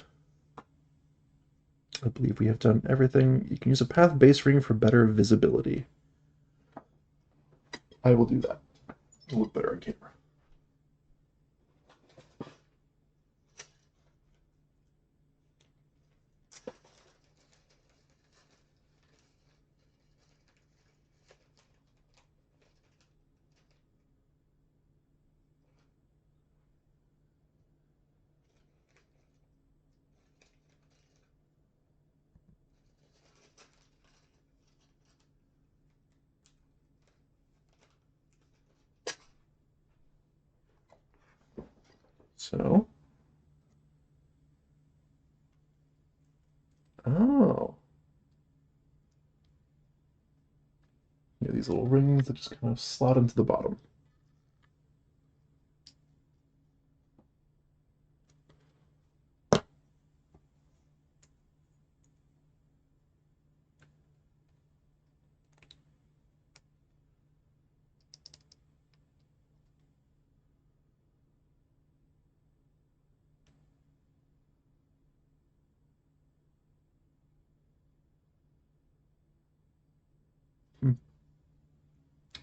I believe we have done everything. You can use a path-based ring for better visibility. I will do that. It'll look better on camera. So, oh, yeah, these little rings that just kind of slot into the bottom.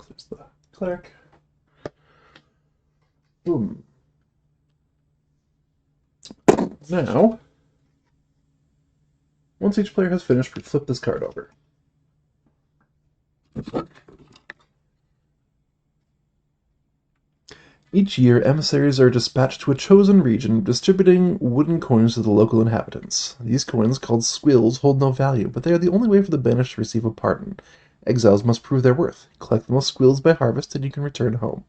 There's the cleric. Boom. Now, once each player has finished, we flip this card over. Each year, emissaries are dispatched to a chosen region, distributing wooden coins to the local inhabitants. These coins, called squills, hold no value, but they are the only way for the banished to receive a pardon. Exiles must prove their worth. Collect the most squills by harvest, and you can return home.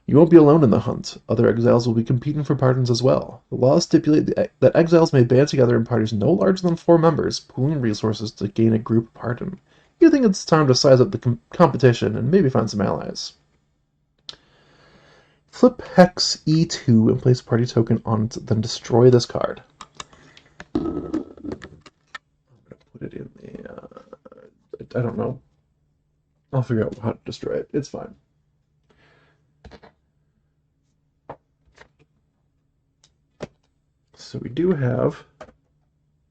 You won't be alone in the hunt. Other exiles will be competing for pardons as well. The laws stipulate that exiles may band together in parties no larger than 4 members, pooling resources to gain a group pardon. You think it's time to size up the competition and maybe find some allies. Flip Hex E2 and place a party token on it, then destroy this card. I'm going to put it in the... I don't know. I'll figure out how to destroy it. It's fine. So we do have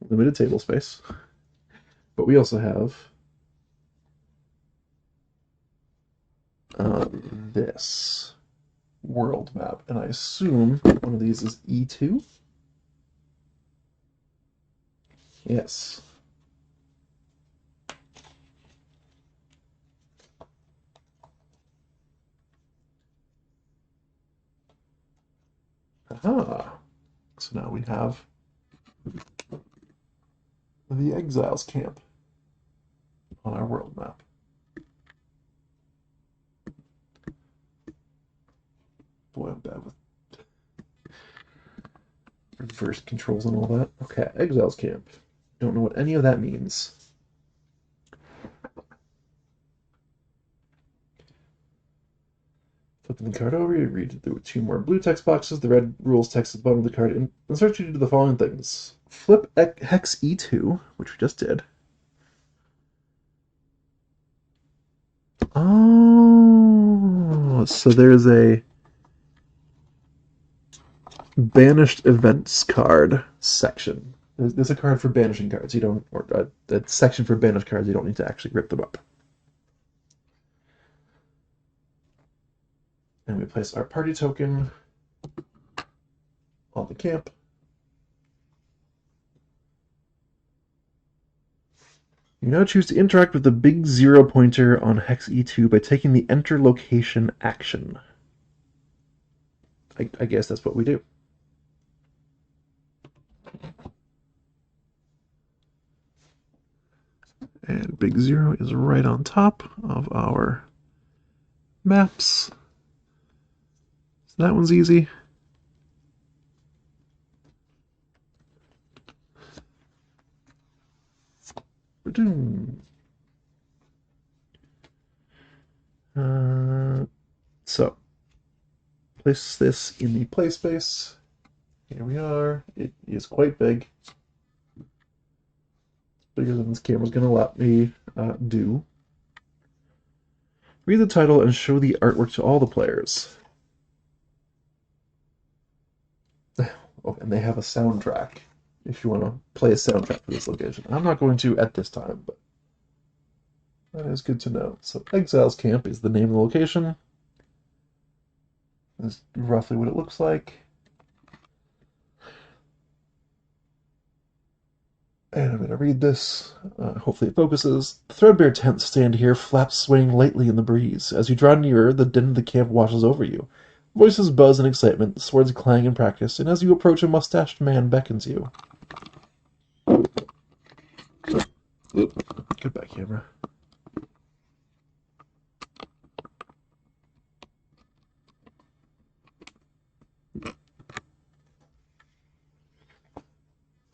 limited table space, but we also have this world map, and I assume one of these is E2? Yes. Aha! So now we have the Exiles camp on our world map. Boy, I'm bad with reverse controls and all that. Okay, Exiles camp. Don't know what any of that means. Flipping the card over, you read through 2 more blue text boxes. The red rules text at the bottom of the card and instructs you to do the following things. Flip hex E2, which we just did. Oh, so there's a banished events card section. There's a card for banishing cards. You don't, or a section for banished cards. You don't need to actually rip them up. And we place our party token on the camp. You now choose to interact with the big 0 pointer on hex E2 by taking the enter location action. I guess that's what we do. And big 0 is right on top of our maps. So that one's easy. So, place this in the play space. Here we are. It is quite big. It's bigger than this camera's going to let me do. Read the title and show the artwork to all the players. Oh, and they have a soundtrack if you want to play a soundtrack for this location. I'm not going to at this time, but that is good to know. So Exiles Camp is the name of the location. This is roughly what it looks like. And I'm going to read this. Hopefully it focuses. The threadbare tents stand here, flaps swaying lightly in the breeze. As you draw nearer, the din of the camp washes over you. Voices buzz in excitement, swords clang in practice, and as you approach, a mustached man beckons you. Goodbye, camera.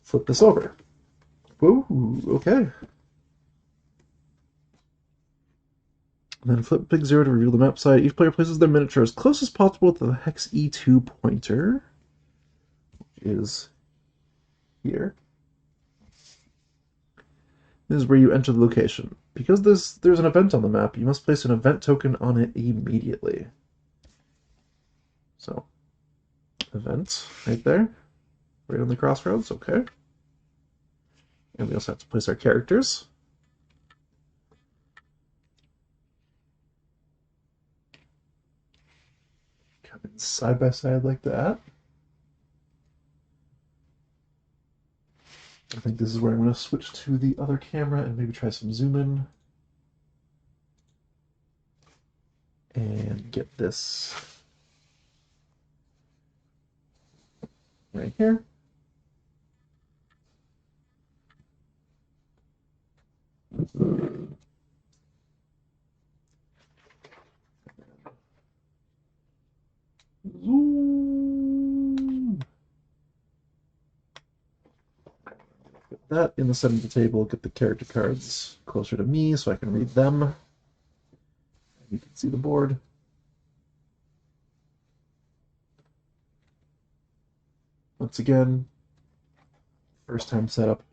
Flip this over. Whoa, okay. And then flip big 0 to reveal the map side. Each player places their miniature as close as possible to the hex E2 pointer, which is here. This is where you enter the location. Because there's an event on the map, you must place an event token on it immediately. So, event right there, right on the crossroads, okay. And we also have to place our characters. Come in side by side like that. I think this is where I'm going to switch to the other camera and maybe try some zoom in. And get this right here. Zoom. Put that in the center of the table, get the character cards closer to me so I can read them. You can see the board. Once again, first time setup.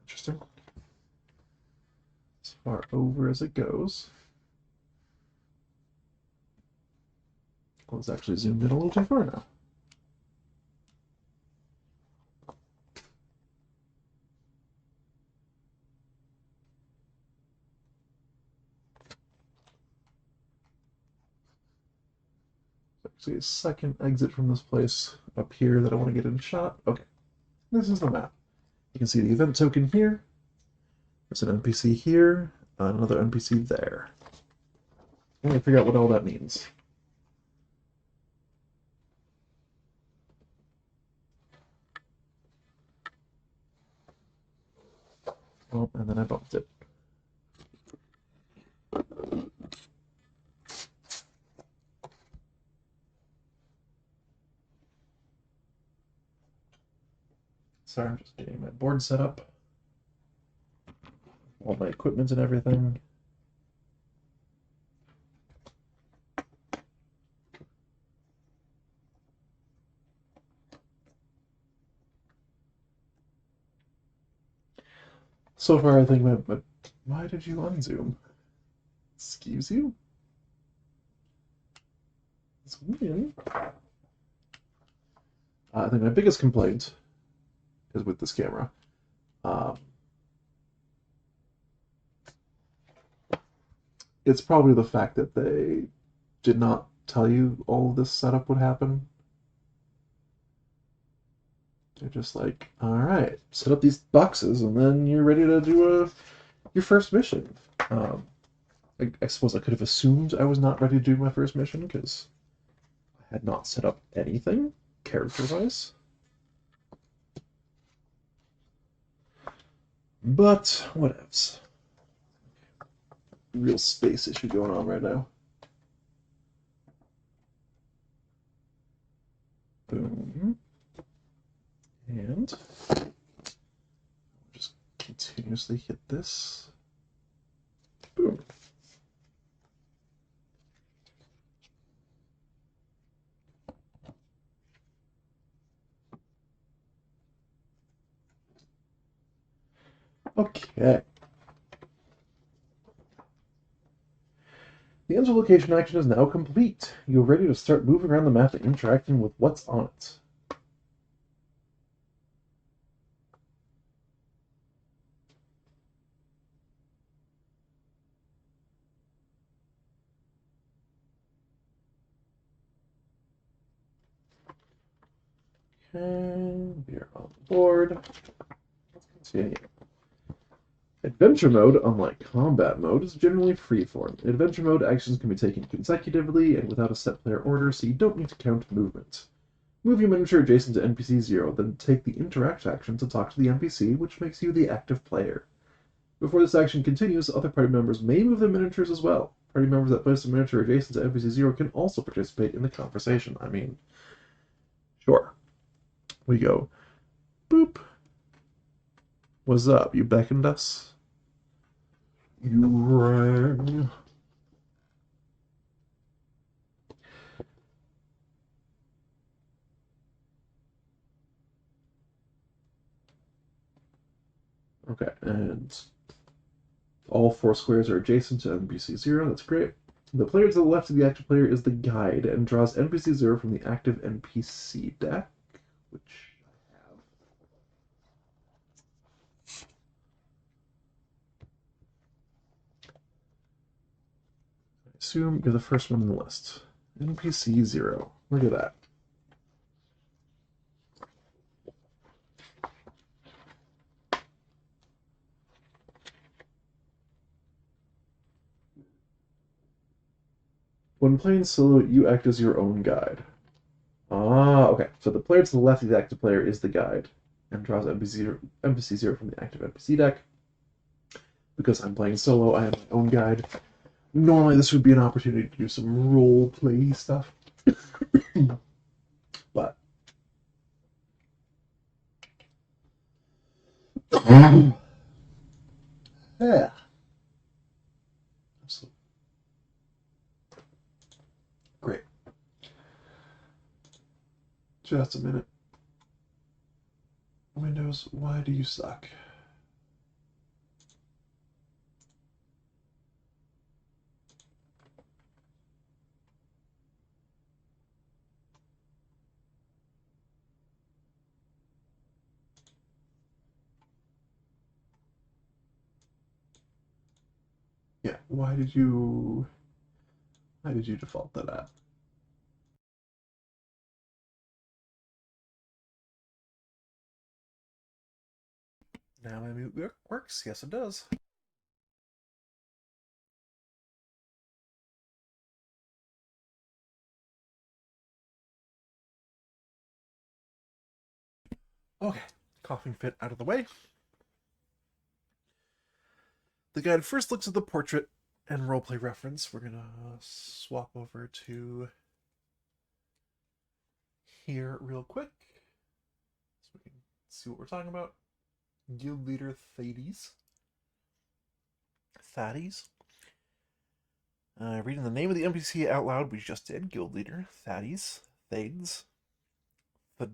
Interesting. As far over as it goes. Well, it's actually zoomed in a little too far now. Actually, a second exit from this place up here that I want to get in shot. Okay, this is the map. You can see the event token here. There's an NPC here, another NPC there. I'm going to figure out what all that means. Oh, and then I bumped it. Sorry, I'm just getting my board set up. All my equipment and everything. So far, I think but why did you unzoom? Excuse you? It's weird. I think my biggest complaint is with this camera. It's probably the fact that they did not tell you all of this setup would happen. They're just like, all right, set up these boxes, and then you're ready to do your first mission. I suppose I could have assumed I was not ready to do my first mission because I had not set up anything character-wise. But whatevs. Real space issue going on right now. Boom. And just continuously hit this. Boom. Okay. The enter location action is now complete. You're ready to start moving around the map and interacting with what's on it. Okay, we're on board. Let's continue. Adventure mode, unlike combat mode, is generally freeform. In adventure mode, actions can be taken consecutively and without a set player order, so you don't need to count movement. Move your miniature adjacent to NPC 0, then take the interact action to talk to the NPC, which makes you the active player. Before this action continues, other party members may move their miniatures as well. Party members that place a miniature adjacent to NPC 0 can also participate in the conversation. I mean, sure. We go, boop. What's up? You beckoned us? You rang. Okay, and all 4 squares are adjacent to NPC 0. That's great. The player to the left of the active player is the guide and draws NPC 0 from the active NPC deck, which I have. I assume you're the first one on the list. NPC 0. Look at that. When playing solo, you act as your own guide. Ah, okay. So the player to the left of the active player is the guide and draws NPC 0 from the active NPC deck. Because I'm playing solo, I have my own guide. Normally, this would be an opportunity to do some role play stuff. But. Yeah. Absolutely. Great. Just a minute. Windows, why do you suck? Yeah, why did you default that at? Now my mute works. Yes, it does. Okay, coughing fit out of the way. The guide first looks at the portrait and roleplay reference. We're gonna swap over to here real quick so we can see what we're talking about. Guild leader Thades. Reading the name of the NPC out loud, we just did. Guild leader Thades. Thades. The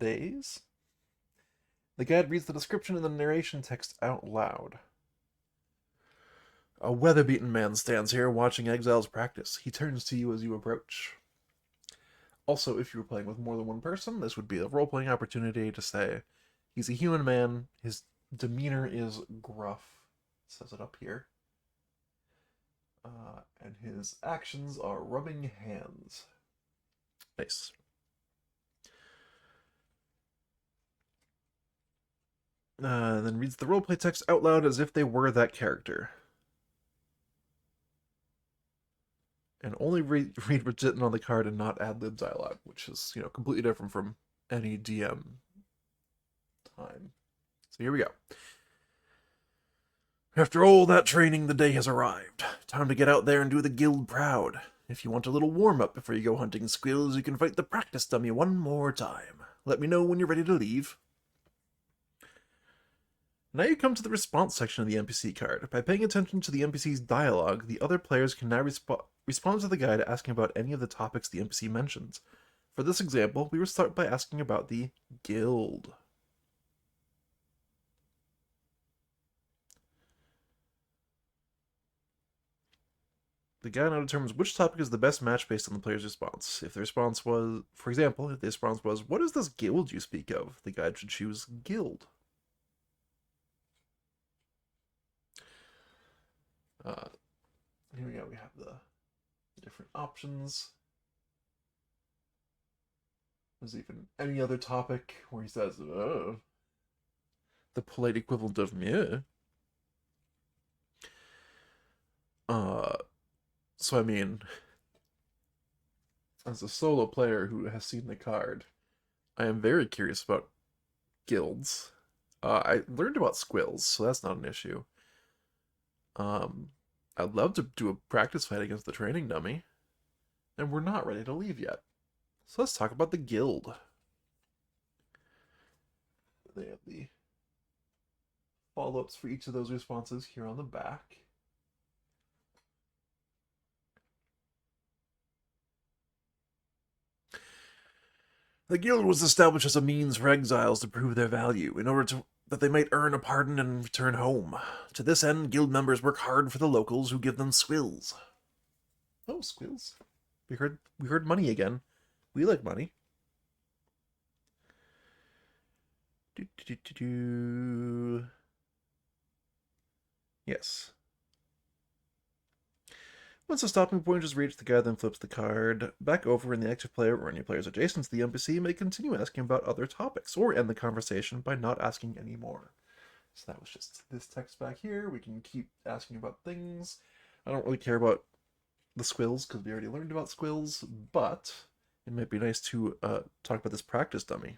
guide reads the description in the narration text out loud. A weather-beaten man stands here watching exiles practice. He turns to you as you approach. Also, if you were playing with more than one person, this would be a role-playing opportunity to say, he's a human man, his demeanor is gruff, it says it up here, and his actions are rubbing hands. Nice. Then reads the roleplay text out loud as if they were that character. And only read what's written on the card and not ad-lib dialogue, which is, completely different from any DM time. So here we go. After all that training, the day has arrived. Time to get out there and do the guild proud. If you want a little warm-up before you go hunting squills, you can fight the practice dummy one more time. Let me know when you're ready to leave. Now you come to the response section of the NPC card. By paying attention to the NPC's dialogue, the other players can now respond to the guide asking about any of the topics the NPC mentions. For this example, we will start by asking about the guild. The guide now determines which topic is the best match based on the player's response. If the response was, for example, if the response was, "What is this guild you speak of?" the guide should choose guild. Here we go, we have the different options. There's even any other topic where he says, "Oh, the polite equivalent of meh." So I mean, as a solo player who has seen the card, I am very curious about guilds. I learned about squills, so that's not an issue. I'd love to do a practice fight against the training dummy, and we're not ready to leave yet. So let's talk about the guild. They have the follow-ups for each of those responses here on the back. The guild was established as a means for exiles to prove their value, in order that they might earn a pardon and return home. To this end, guild members work hard for the locals, who give them squills. Oh, squills. We heard money again. We like money. Yes. Once a stopping point is reached, the guide then flips the card back over, and the active player or any players adjacent to the NPC may continue asking about other topics, or end the conversation by not asking any more. So that was just this text back here. We can keep asking about things. I don't really care about the squills, because we already learned about squills, but it might be nice to talk about this practice dummy.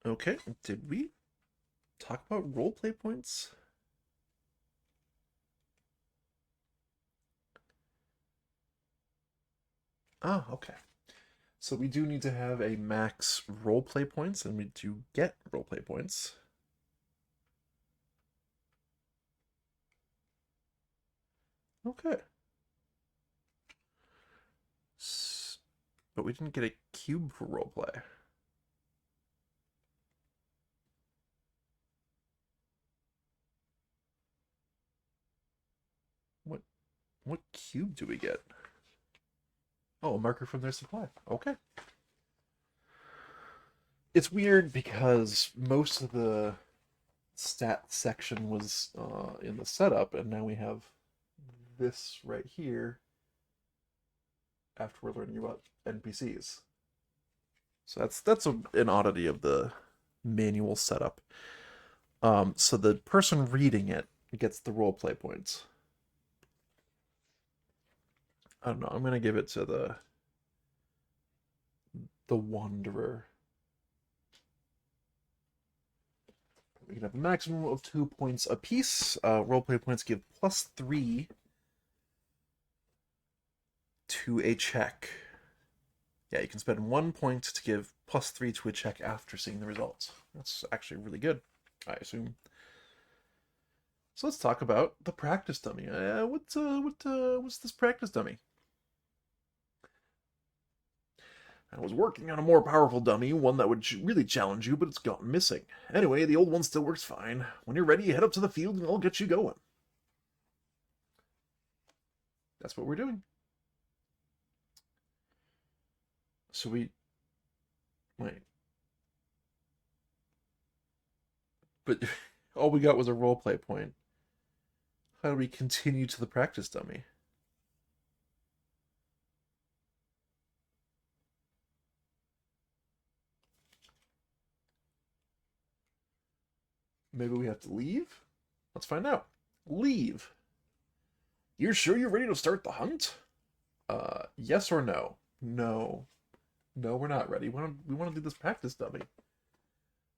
Okay, did we talk about roleplay points? Ah, okay. So we do need to have a max roleplay points, and we do get roleplay points. Okay. But we didn't get a cube for roleplay. What cube do we get? Oh, a marker from their supply. Okay. It's weird because most of the stat section was in the setup, and now we have this right here after we're learning about NPCs. So that's an oddity of the manual setup. So the person reading it gets the roleplay points. I don't know. I'm gonna give it to the Wanderer. We can have a maximum of 2 points apiece. Roleplay points give +3 to a check. Yeah, you can spend 1 point to give +3 to a check after seeing the results. That's actually really good, I assume. So let's talk about the practice dummy. What's this practice dummy? I was working on a more powerful dummy, one that would really challenge you, but it's gone missing. Anyway, the old one still works fine. When you're ready, head up to the field and I'll get you going. That's what we're doing. So we... Wait. But all we got was a roleplay point. How do we continue to the practice dummy? Maybe we have to leave? Let's find out. Leave. You're sure you're ready to start the hunt? Yes or no? No. No, we're not ready. We want to do this practice dummy.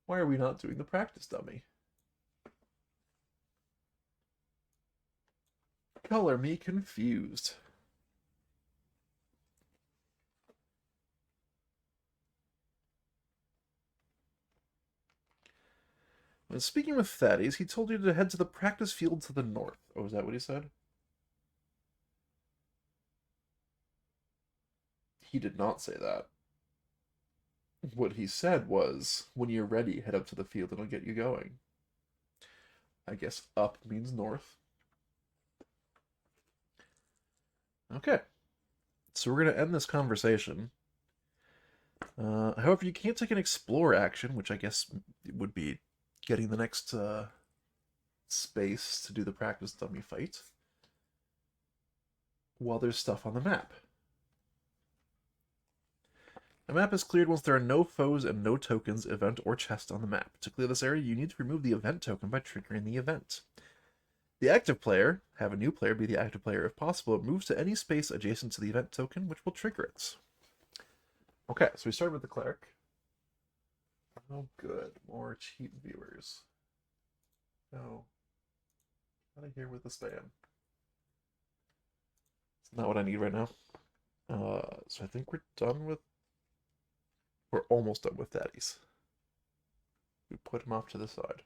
Why are we not doing the practice dummy? Color me confused. When speaking with Thaddeus, he told you to head to the practice field to the north. Oh, is that what he said? He did not say that. What he said was, when you're ready, head up to the field and I'll get you going. I guess up means north. Okay. So we're going to end this conversation. However, you can't take an explore action, which I guess would be getting the next space to do the practice dummy fight, while there's stuff on the map. The map is cleared once there are no foes and no tokens, event, or chest on the map. To clear this area, you need to remove the event token by triggering the event. The active player, have a new player be the active player if possible, moves to any space adjacent to the event token, which will trigger it. Okay, so we started with the cleric. Oh, good. More cheat viewers. No. Out of here with the spam. It's not what I need right now. So I think we're done with... We're almost done with daddies. We put him off to the side.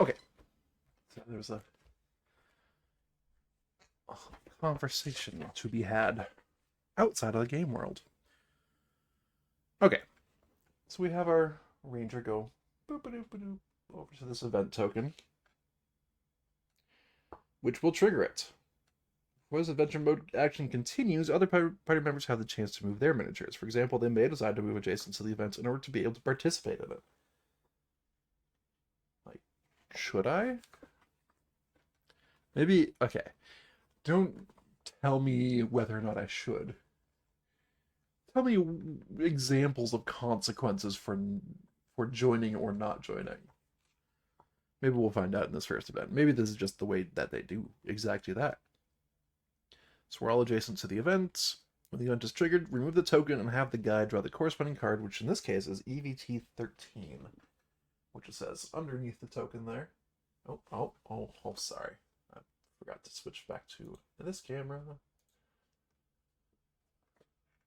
Okay. So there's a conversation to be had outside of the game world. Okay. So we have our ranger go boop-a-doop-a-doop over to this event token, which will trigger it. As adventure mode action continues, other party members have the chance to move their miniatures. For example, they may decide to move adjacent to the event in order to be able to participate in it. Like, should I? Maybe, okay. Don't tell me whether or not I should. Tell me examples of consequences for joining or not joining. Maybe we'll find out in this first event. Maybe this is just the way that they do exactly that. So we're all adjacent to the event. When the event is triggered, remove the token and have the guide draw the corresponding card, which in this case is EVT 13, which it says underneath the token there. Oh, sorry. I forgot to switch back to this camera.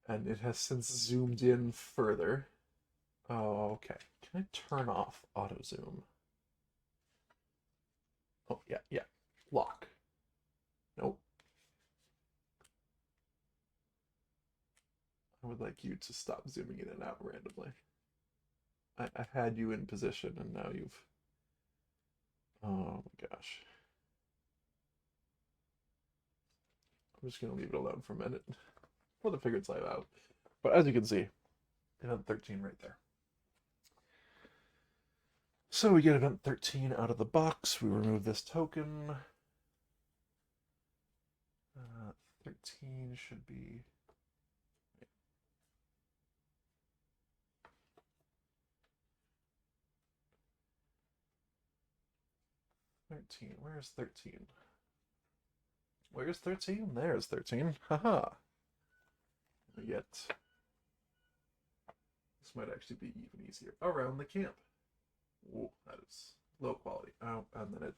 And it has since zoomed in further. Oh, okay. Can I turn off auto zoom? Oh, yeah. Lock. Nope. I would like you to stop zooming in and out randomly. I had you in position and now you've... Oh my gosh. I'm just going to leave it alone for a minute for the figure itself out. But as you can see, event 13 right there. So we get event 13 out of the box. We remove this token. 13 should be... Where's 13? Where's 13? There's 13. Haha. We get... This might actually be even easier. Around the camp. Whoa, that is low quality. Oh, and then it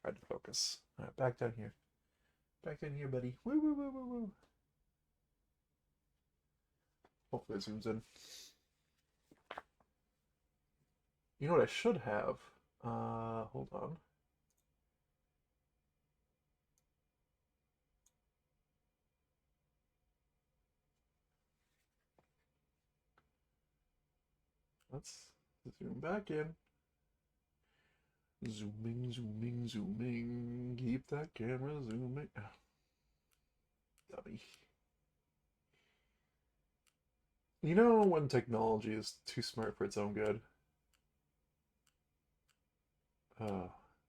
tried to focus. All right, back down here. Back down here, buddy. Woo. Hopefully it zooms in. You know what I should have? Hold on. Let's zoom back in. Zooming. Keep that camera zooming. Oh, dummy. You know when technology is too smart for its own good?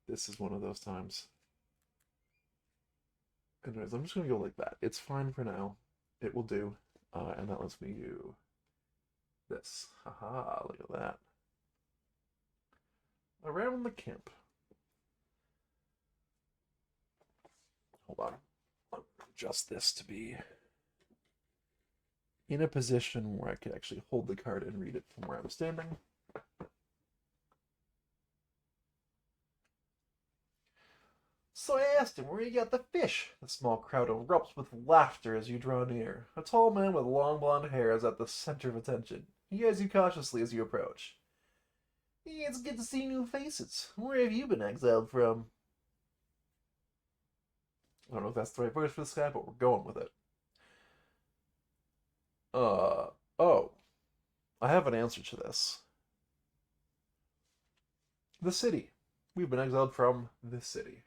This is one of those times. Anyways, I'm just gonna go like that. It's fine for now. It will do. And that lets me do this. Haha, look at that. Around the camp. Hold on. I'll adjust this to be in a position where I could actually hold the card and read it from where I'm standing. So I asked him where he got the fish. The small crowd erupts with laughter as you draw near. A tall man with long blonde hair is at the center of attention. He eyes you cautiously as you approach. It's good to see new faces. Where have you been exiled from? I don't know if that's the right voice for this guy, but we're going with it. Oh. I have an answer to this. The city. We've been exiled from this city.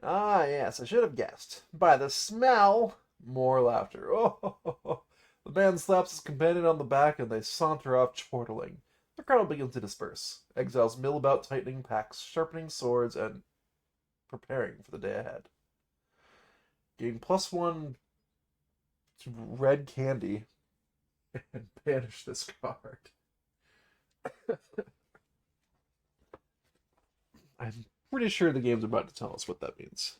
Ah, yes, I should have guessed. By the smell, more laughter. Oh, the man slaps his companion on the back and they saunter off chortling. The crowd begins to disperse. Exiles mill about tightening packs, sharpening swords, and preparing for the day ahead. Gain +1 to red candy and banish this card. I'm pretty sure the game's about to tell us what that means.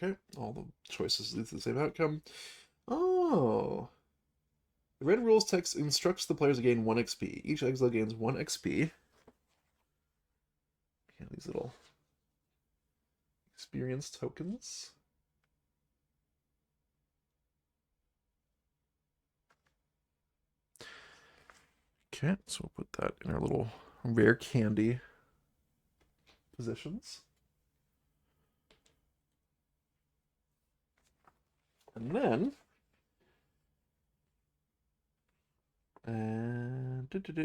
Okay, all the choices lead to the same outcome. Oh. The red rules text instructs the players to gain 1 XP. Each exile gains 1 XP. We have these little experience tokens. Okay, so we'll put that in our little rare candy positions. And then,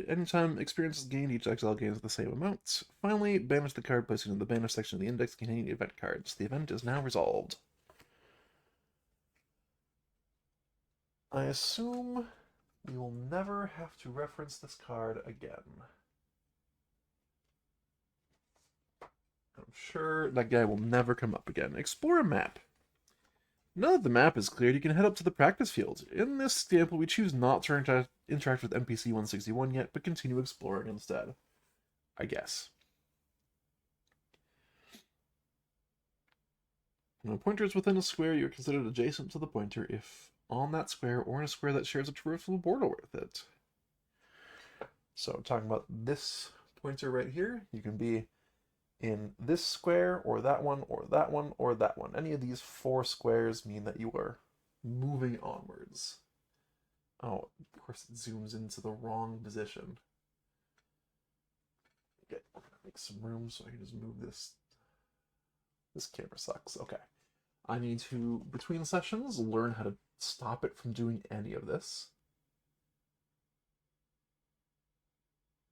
anytime experience is gained, each exile gains the same amount. Finally, banish the card, placing it in the banish section of the index containing the event cards. The event is now resolved. I assume we will never have to reference this card again. I'm sure that guy will never come up again. Explore a map. Now that the map is cleared, you can head up to the practice field. In this example, we choose not to interact with NPC 161 yet, but continue exploring instead. I guess. When a pointer is within a square, you're considered adjacent to the pointer if on that square or in a square that shares a traversable border with it. So I'm talking about this pointer right here. You can be in this square, or that one, or that one, or that one. Any of these 4 squares mean that you are moving onwards. Oh, of course it zooms into the wrong position. Okay, we're gonna make some room so I can just move this. This camera sucks. Okay. I need to, between sessions, learn how to stop it from doing any of this.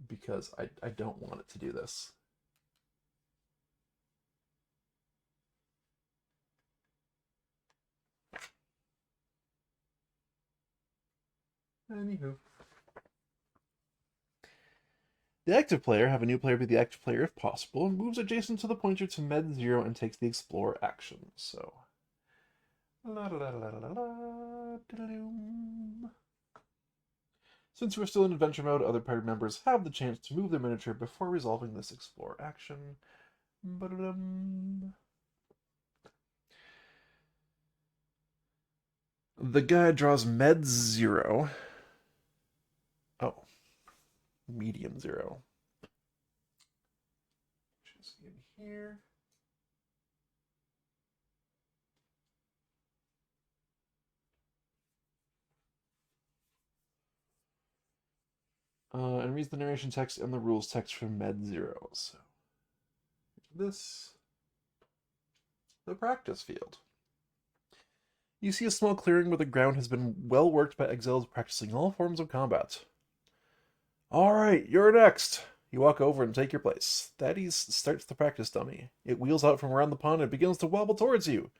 Because I don't want it to do this. Anywho. The active player, have a new player be the active player if possible, moves adjacent to the pointer to med 0 and takes the explore action. So, since we're still in adventure mode, other party members have the chance to move their miniature before resolving this explore action. The guy draws med 0. Oh, medium 0. Just in here. And reads the narration text and the rules text from med 0. So, this, the practice field. You see a small clearing where the ground has been well worked by exiles practicing all forms of combat. Alright, you're next! You walk over and take your place. Thaddeus starts the practice dummy. It wheels out from around the pond and begins to wobble towards you.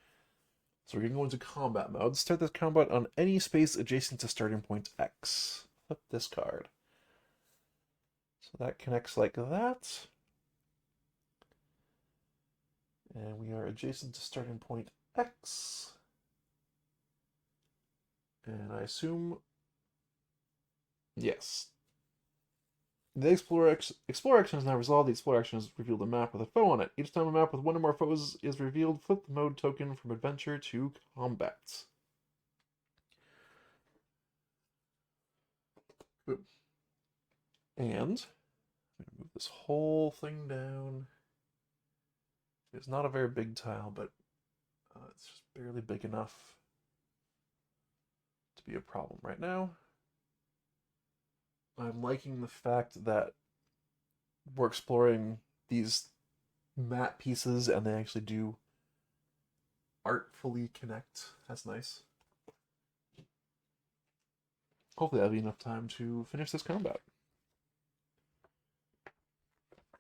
So we're going to go into combat mode. Start this combat on any space adjacent to starting point X. Flip this card. So that connects like that. And we are adjacent to starting point X. And I assume... Yes. The Explore action is now resolved. The Explore action has revealed a map with a foe on it. Each time a map with one or more foes is revealed, flip the mode token from Adventure to Combat. Boom. And I'm going to move this whole thing down. It's not a very big tile, but it's just barely big enough to be a problem right now. I'm liking the fact that we're exploring these map pieces and they actually do artfully connect. That's nice. Hopefully I'll have enough time to finish this combat.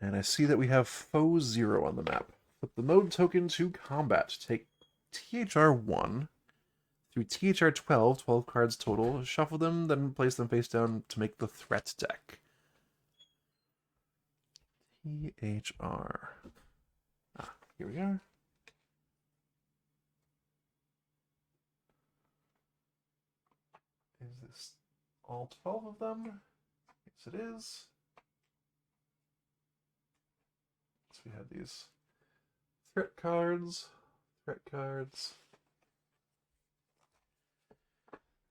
And I see that we have foe 0 on the map. Flip the mode token to combat. Take THR1 through THR12, 12 cards total. Shuffle them, then place them face down to make the threat deck. THR. Here we are. Is this all 12 of them? Yes, it is. So we have these threat cards.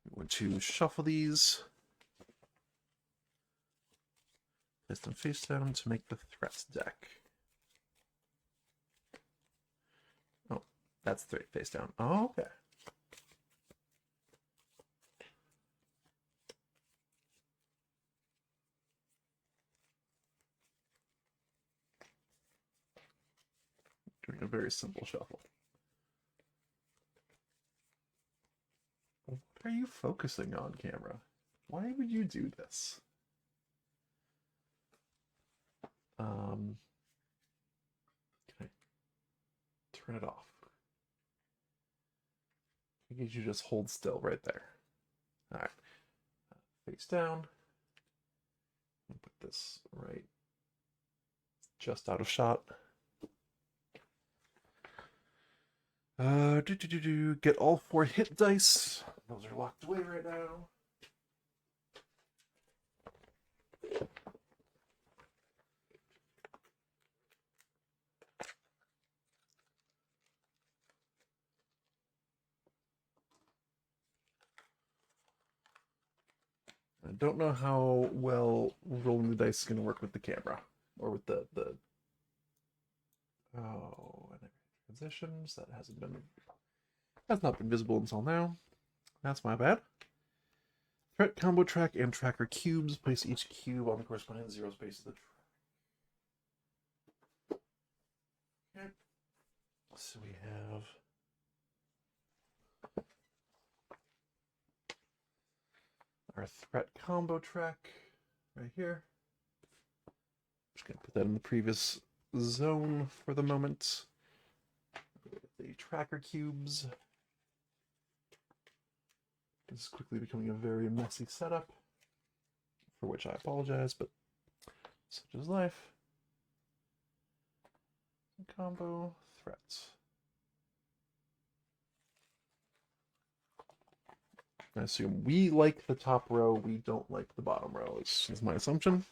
We want to shuffle these. Place them face down to make the threat deck. That's straight face down. Oh, okay. Doing a very simple shuffle. What are you focusing on, camera? Why would you do this? Can I turn it off? I guess you just hold still right there. All right. Face down. Put this right just out of shot. Get all 4 hit dice. Those are locked away right now. I don't know how well rolling the dice is going to work with the camera or with the oh, and transitions that has not been visible until now. That's my bad. Threat combo track and tracker cubes. Place each cube on the corresponding 0 space of the track. Okay. So we have our threat combo track right here. Just gonna put that in the previous zone for the moment. The tracker cubes. This is quickly becoming a very messy setup, for which I apologize, but such is life. Combo threats. I assume we like the top row, we don't like the bottom row, is my assumption.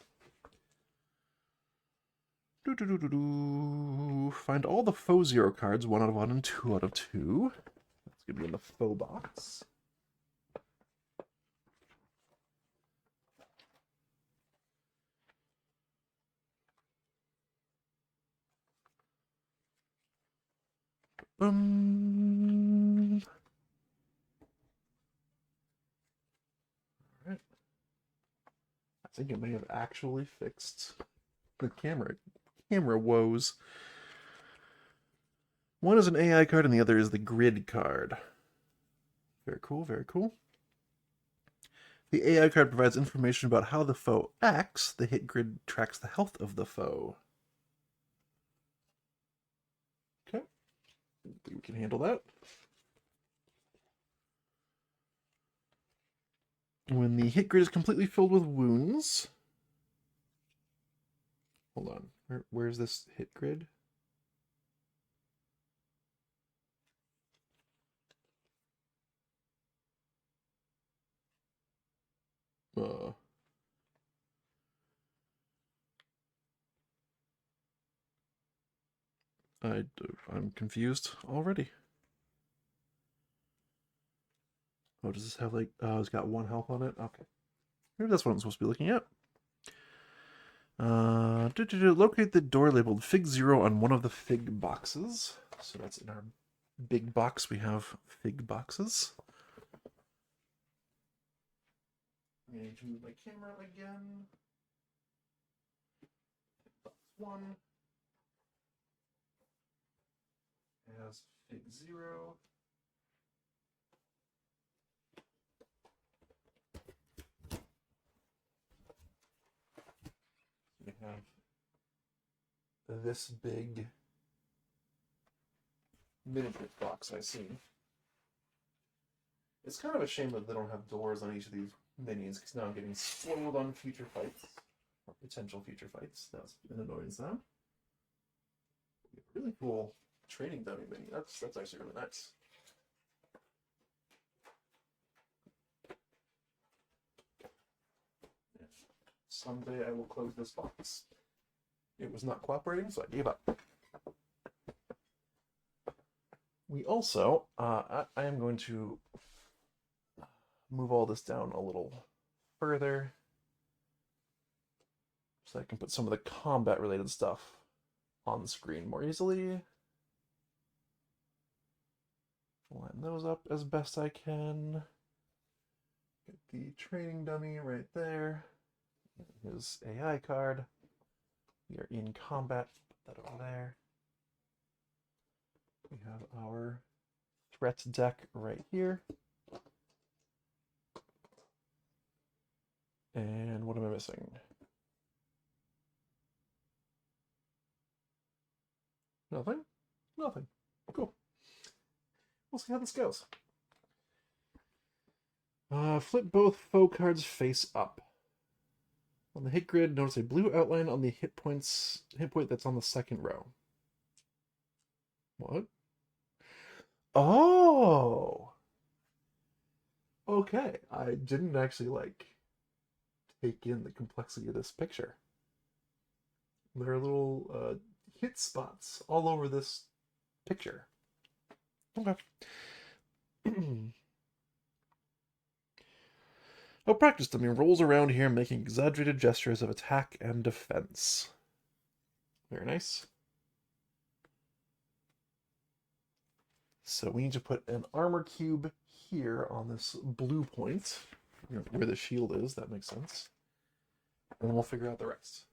Find all the faux 0 cards, 1 out of 1 and 2 out of 2. That's going to be in the faux box. Alright. I think it may have actually fixed the camera woes. One is an AI card and the other is the grid card. Very cool, very cool. The AI card provides information about how the foe acts. The hit grid tracks the health of the foe. Okay. I think we can handle that. When the hit grid is completely filled with wounds... Hold on. Where's this hit grid? I'm confused already. Oh, does this have like... Oh, it's got 1 health on it? Okay. Maybe that's what I'm supposed to be looking at. Locate the door labeled Fig 0 on one of the Fig boxes. So that's in our big box. We have Fig boxes. I need to move my camera again. Box 1 has Fig 0. We have this big miniature box I see. It's kind of a shame that they don't have doors on each of these minis, because now I'm getting spoiled on future fights, or potential future fights. That's an annoying sound. Really cool training dummy mini. That's actually really nice. Someday I will close this box. It was not cooperating, so I gave up. We also, I am going to move all this down a little further so I can put some of the combat related stuff on the screen more easily. Line those up as best I can. Get the training dummy right there. His AI card. We are in combat. Put that over there. We have our threat deck right here. And what am I missing? Nothing? Nothing. Cool. We'll see how this goes. Flip both foe cards face up. On the hit grid, notice a blue outline on the hit point that's on the second row. What? Oh! Okay, I didn't actually, take in the complexity of this picture. There are little hit spots all over this picture. Okay. Oh, practice dummy rolls around here making exaggerated gestures of attack and defense. Very nice. So we need to put an armor cube here on this blue point, where the shield is. That makes sense. And then we'll figure out the rest.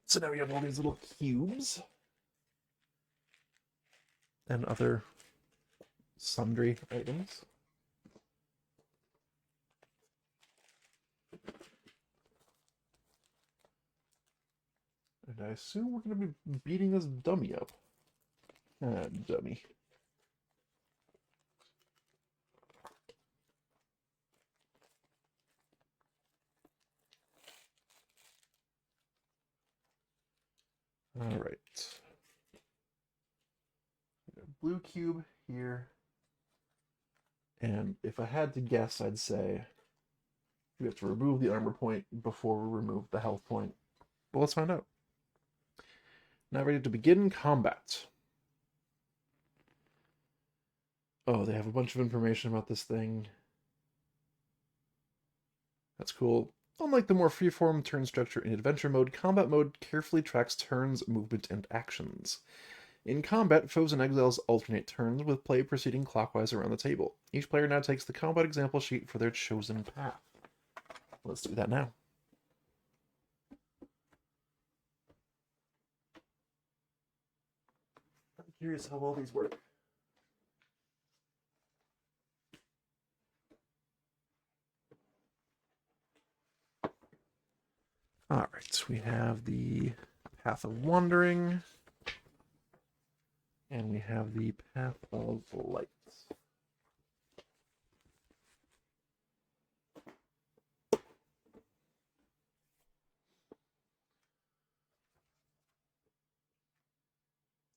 So now we have all these little cubes and other sundry items. And I assume we're going to be beating this dummy up. Ah, dummy. All right. Blue cube here. And if I had to guess, I'd say we have to remove the armor point before we remove the health point. But let's find out. Now ready to begin combat. Oh, they have a bunch of information about this thing. That's cool. Unlike the more freeform turn structure in adventure mode, combat mode carefully tracks turns, movement, and actions. In combat, foes and exiles alternate turns, with play proceeding clockwise around the table. Each player now takes the combat example sheet for their chosen path. Let's do that now. I'm curious how well these work. All right, we have the Path of Wandering, and we have the Path of Light.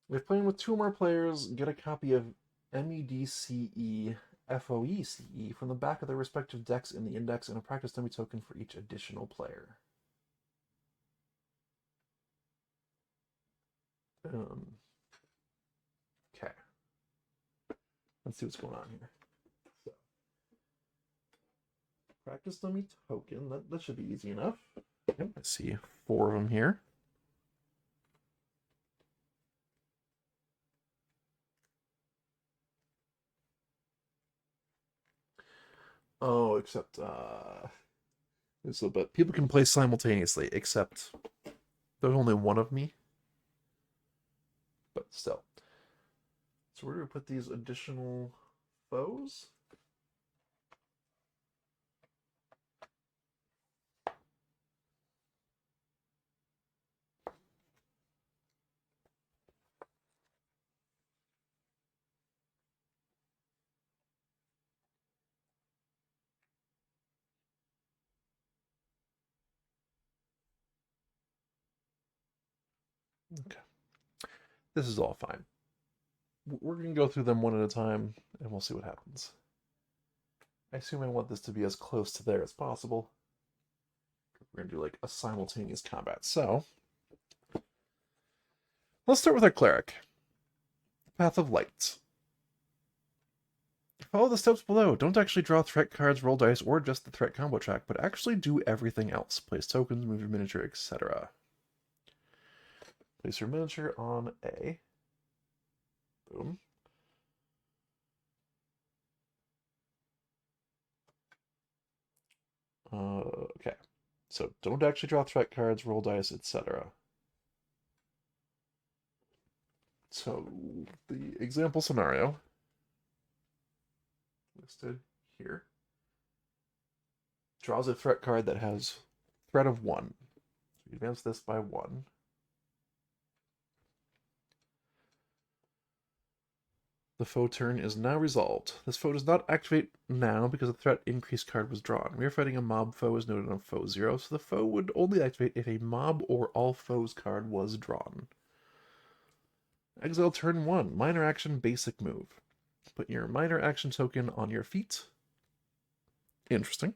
If playing with two more players, get a copy of MEDCE FOECE from the back of their respective decks in the index and a practice dummy token for each additional player. Okay. Let's see what's going on here. So, practice dummy token. That should be easy enough. Yep, I see 4 of them here. Oh, except but people can play simultaneously, except there's only one of me. But still. So where do we put these additional foes? Okay. This is all fine. We're going to go through them one at a time, and we'll see what happens. I assume I want this to be as close to there as possible. We're going to do like a simultaneous combat. So, let's start with our cleric. Path of Light. Follow the steps below. Don't actually draw threat cards, roll dice, or adjust the threat combo track, but actually do everything else. Place tokens, move your miniature, etc. Place your miniature on A. Boom. Okay. So don't actually draw threat cards, roll dice, etc. So the example scenario listed here draws a threat card that has threat of 1. So you advance this by 1. The foe turn is now resolved. This foe does not activate now because the threat increase card was drawn. We are fighting a mob foe as noted on foe 0, so the foe would only activate if a mob or all foes card was drawn. Exile turn 1, minor action, basic move. Put your minor action token on your feet. Interesting.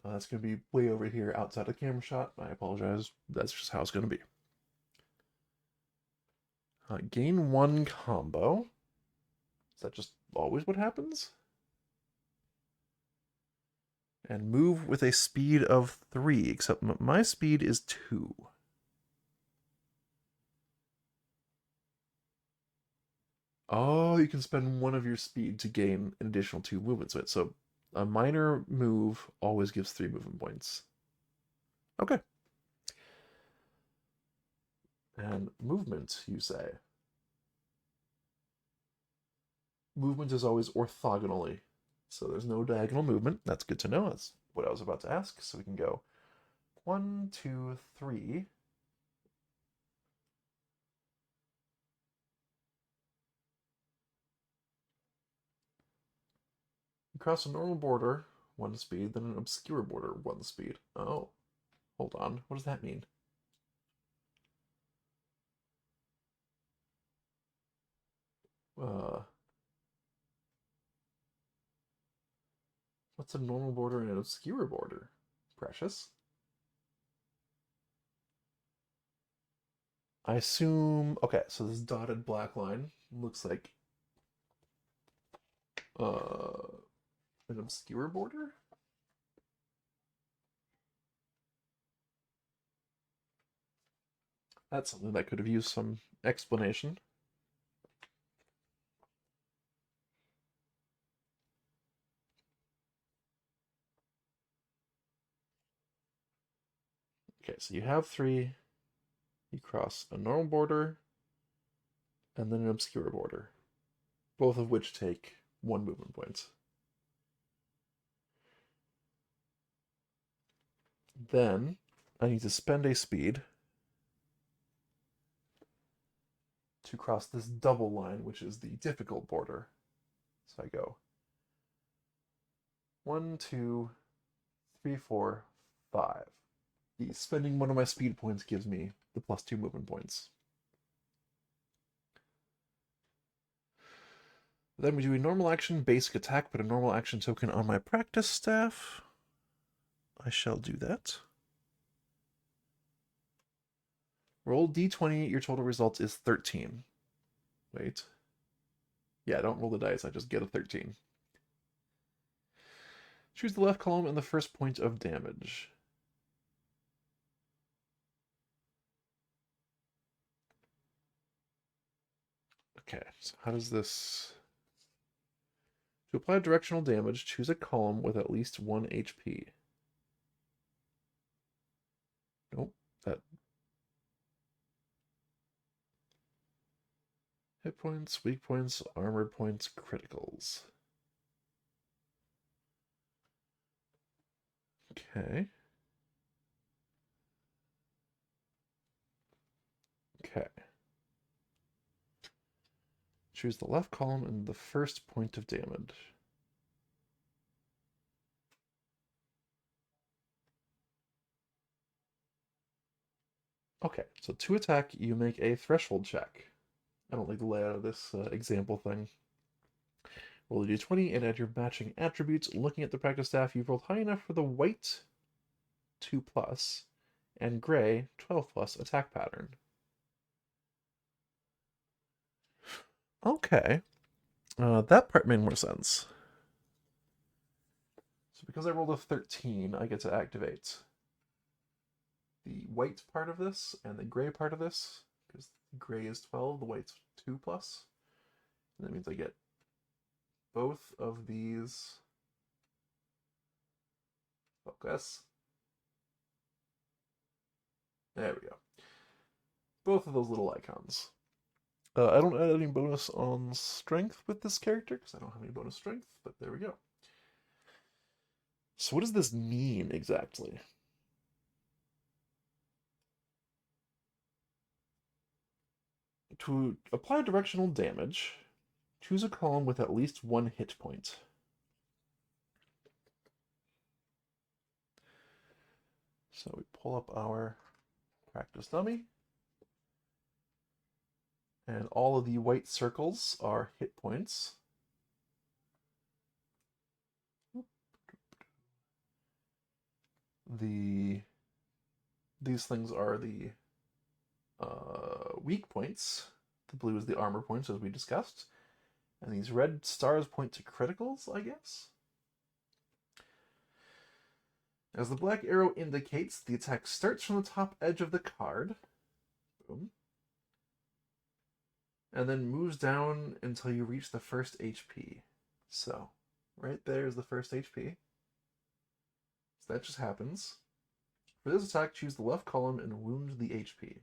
That's going to be way over here outside the camera shot. I apologize. That's just how it's going to be. Gain 1 combo. Is that just always what happens? And move with a speed of 3, except my speed is 2. Oh, you can spend 1 of your speed to gain an additional 2 movements with it. So a minor move always gives 3 movement points. Okay. And movement, you say? Movement is always orthogonally. So there's no diagonal movement. That's good to know. That's what I was about to ask. So we can go 1, 2, 3. You cross a normal border, 1 speed, then an obscure border, 1 speed. Oh, hold on. What does that mean? What's a normal border and an obscure border? Precious. I assume, okay, so this dotted black line looks like an obscure border? That's something that could have used some explanation. Okay, so you have 3. You cross a normal border and then an obscure border, both of which take 1 movement point. Then I need to spend a speed to cross this double line, which is the difficult border. So I go 1, 2, 3, 4, 5. Spending 1 of my speed points gives me the +2 movement points. Then we do a normal action, basic attack, put a normal action token on my practice staff. I shall do that. Roll d20, your total result is 13. Wait. Yeah, don't roll the dice, I just get a 13. Choose the left column and the first point of damage. Okay, so how does this... To apply directional damage, choose a column with at least 1 HP. Nope, that... Hit points, weak points, armored points, criticals. Okay. Okay. Choose the left column and the first point of damage. Okay, so to attack, you make a threshold check. I don't like the layout of this example thing. Roll a d20 and add your matching attributes. Looking at the practice staff, you've rolled high enough for the white 2+ and gray 12+ attack pattern. Okay, that part made more sense. So because I rolled a 13, I get to activate the white part of this and the gray part of this, because the gray is 12, the white's 2 plus. And that means I get both of these. Focus. There we go. Both of those little icons. I don't add any bonus on strength with this character, because I don't have any bonus strength, but there we go. So what does this mean exactly? To apply directional damage, choose a column with at least 1 hit point. So we pull up our practice dummy. And all of the white circles are hit points. These things are the weak points. The blue is the armor points, as we discussed. And these red stars point to criticals, I guess. As the black arrow indicates, the attack starts from the top edge of the card. Boom. And then moves down until you reach the first HP. So, right there is the first HP. So that just happens. For this attack, choose the left column and wound the HP.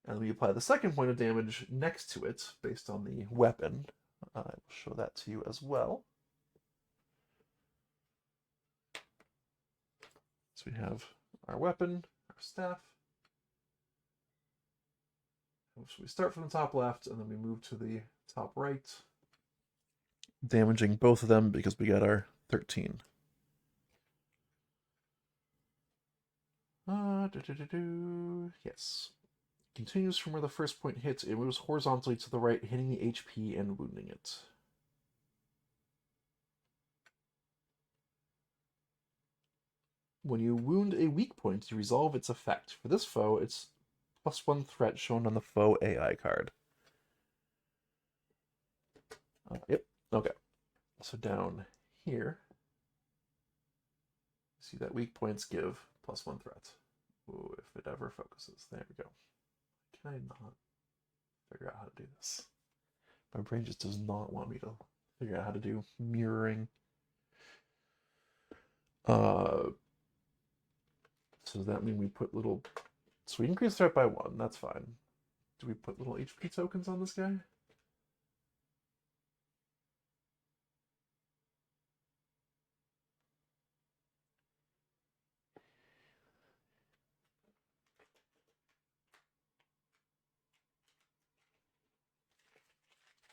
And we apply the second point of damage next to it, based on the weapon. I will show that to you as well. So we have our weapon, our staff. So we start from the top left, and then we move to the top right, damaging both of them because we got our 13. Yes. Continues from where the first point hits. It moves horizontally to the right, hitting the HP and wounding it. When you wound a weak point, you resolve its effect. For this foe, it's +1 threat shown on the foe AI card. Yep, okay. So down here, see that weak points give +1 threat. Ooh, if it ever focuses. There we go. Can I not figure out how to do this? My brain just does not want me to figure out how to do mirroring. So does that mean we put little... So we increase threat by 1, that's fine. Do we put little HP tokens on this guy?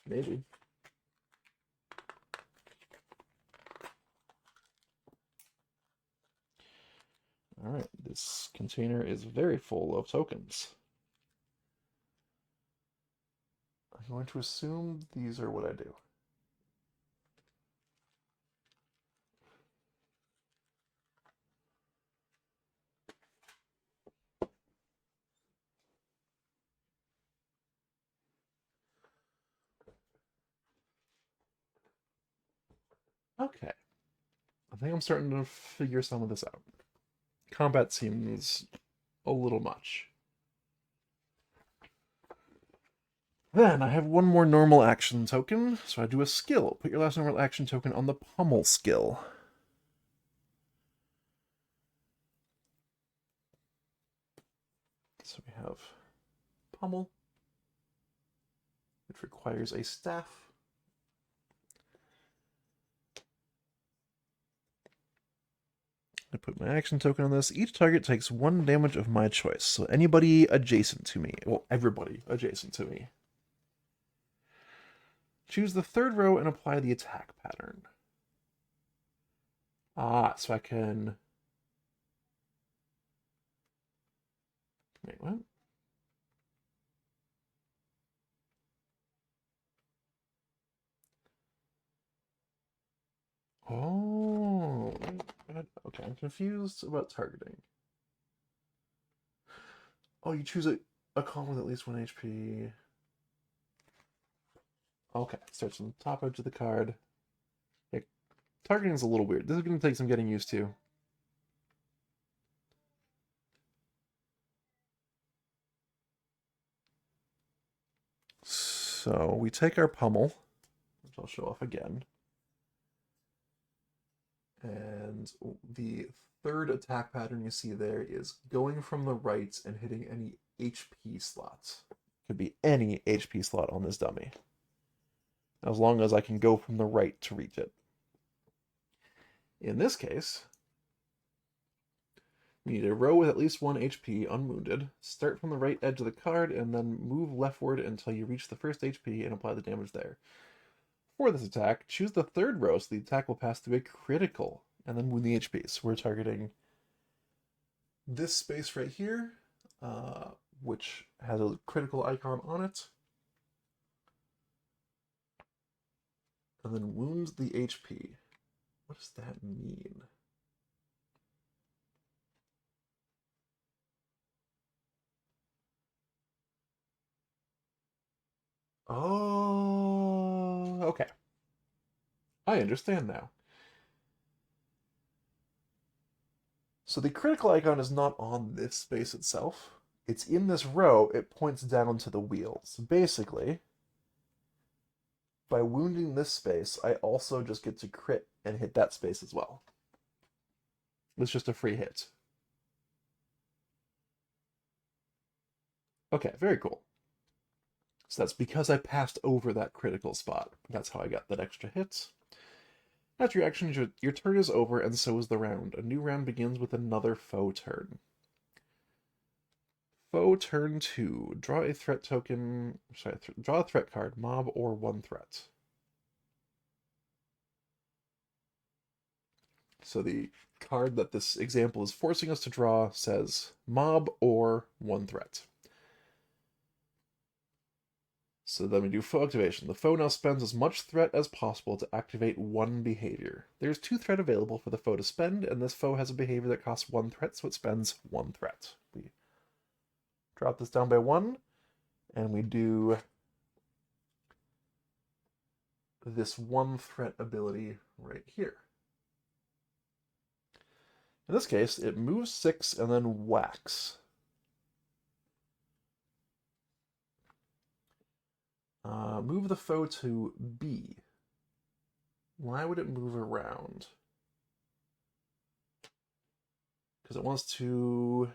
Maybe. Alright, this container is very full of tokens. I'm going to assume these are what I do. Okay. I think I'm starting to figure some of this out. Combat seems a little much. Then I have one more normal action token, so I do a skill. Put your last normal action token on the pummel skill. So we have pummel, which requires a staff. I put my action token on this. Each target takes 1 damage of my choice. So anybody adjacent to me. Well, everybody adjacent to me. Choose the 3rd row and apply the attack pattern. So I can... Wait, what? Oh, okay, I'm confused about targeting. Oh, you choose a column with at least 1 HP. Okay, starts from the top edge of the card. Yeah, targeting is a little weird. This is going to take some getting used to. So we take our pummel, which I'll show off again. And the third attack pattern you see there is going from the right and hitting any HP slots. Could be any HP slot on this dummy, as long as I can go from the right to reach it. In this case, you need a row with at least 1 HP unwounded. Start from the right edge of the card and then move leftward until you reach the first HP and apply the damage there. For this attack, choose the third row so the attack will pass through a critical and then wound the HP. So we're targeting this space right here, which has a critical icon on it. And then wound the HP. What does that mean? Oh, okay. I understand now. So the critical icon is not on this space itself. It's in this row, it points down to the wheel. So basically, by wounding this space, I also just get to crit and hit that space as well. It's just a free hit. Okay, very cool. So that's because I passed over that critical spot. That's how I got that extra hit. After your action, your turn is over, and so is the round. A new round begins with another foe turn. Foe turn 2. Draw a threat token. Sorry, draw a threat card, mob or 1 threat. So the card that this example is forcing us to draw says mob or 1 threat. So then we do foe activation. The foe now spends as much threat as possible to activate 1 behavior. There's 2 threat available for the foe to spend, and this foe has a behavior that costs 1 threat, so it spends 1 threat. We drop this down by 1, and we do this 1 threat ability right here. In this case, it moves 6 and then whacks. Move the foe to B. Why would it move around? Because it wants to...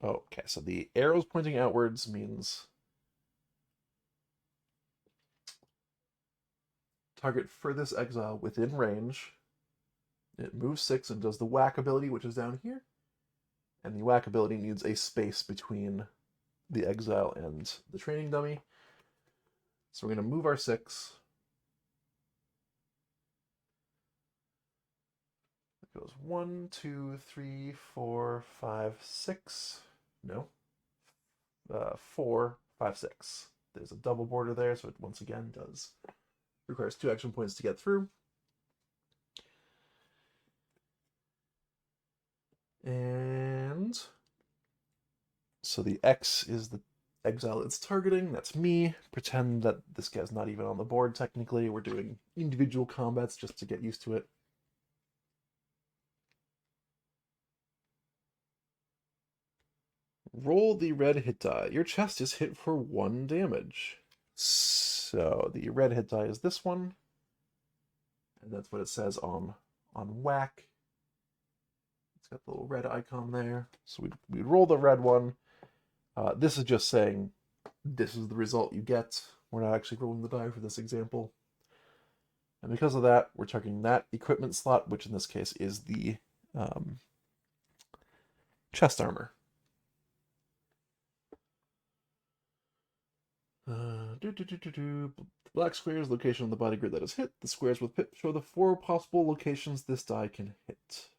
Oh, okay, so the arrows pointing outwards means target furthest exile within range. It moves 6 and does the whack ability, which is down here. And the whack ability needs a space between the exile and the training dummy. So we're going to move our 6. It goes 1, 2, 3, 4, 5, 6. No. 4, 5, 6. There's a double border there, so it once again requires 2 action points to get through. And so the X is the exile it's targeting. That's me. Pretend that this guy's not even on the board technically. We're doing individual combats just to get used to it. Roll the red hit die. Your chest is hit for 1 damage. So the red hit die is this one. And that's what it says on whack. It's got the little red icon there. So we roll the red one. This is just saying this is the result you get. We're not actually rolling the die for this example. And because of that, we're targeting that equipment slot, which in this case is the chest armor. The black square is the location on the body grid that is hit. The squares with pip show the 4 possible locations this die can hit.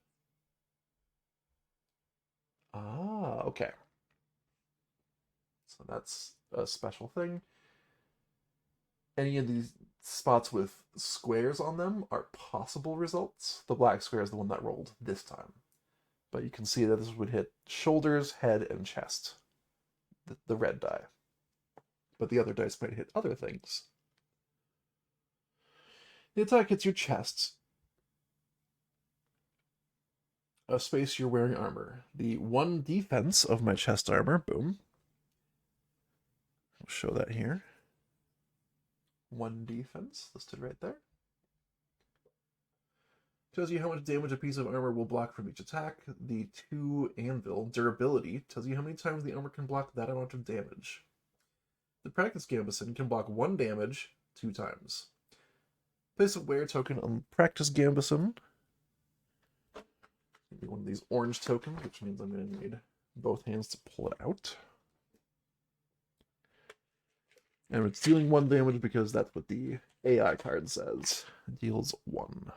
Ah, okay. So that's a special thing. Any of these spots with squares on them are possible results. The black square is the one that rolled this time. But you can see that this would hit shoulders, head, and chest. The red die. But the other dice might hit other things. The attack hits your chest. A space you're wearing armor. The 1 defense of my chest armor, boom. I'll show that here. 1 defense, listed right there. Tells you how much damage a piece of armor will block from each attack. The 2 anvil durability tells you how many times the armor can block that amount of damage. The practice gambeson can block 1 damage 2 times. Place a wear token on practice gambeson. Maybe one of these orange tokens, which means I'm going to need both hands to pull it out. And it's dealing 1 damage because that's what the AI card says. It deals 1.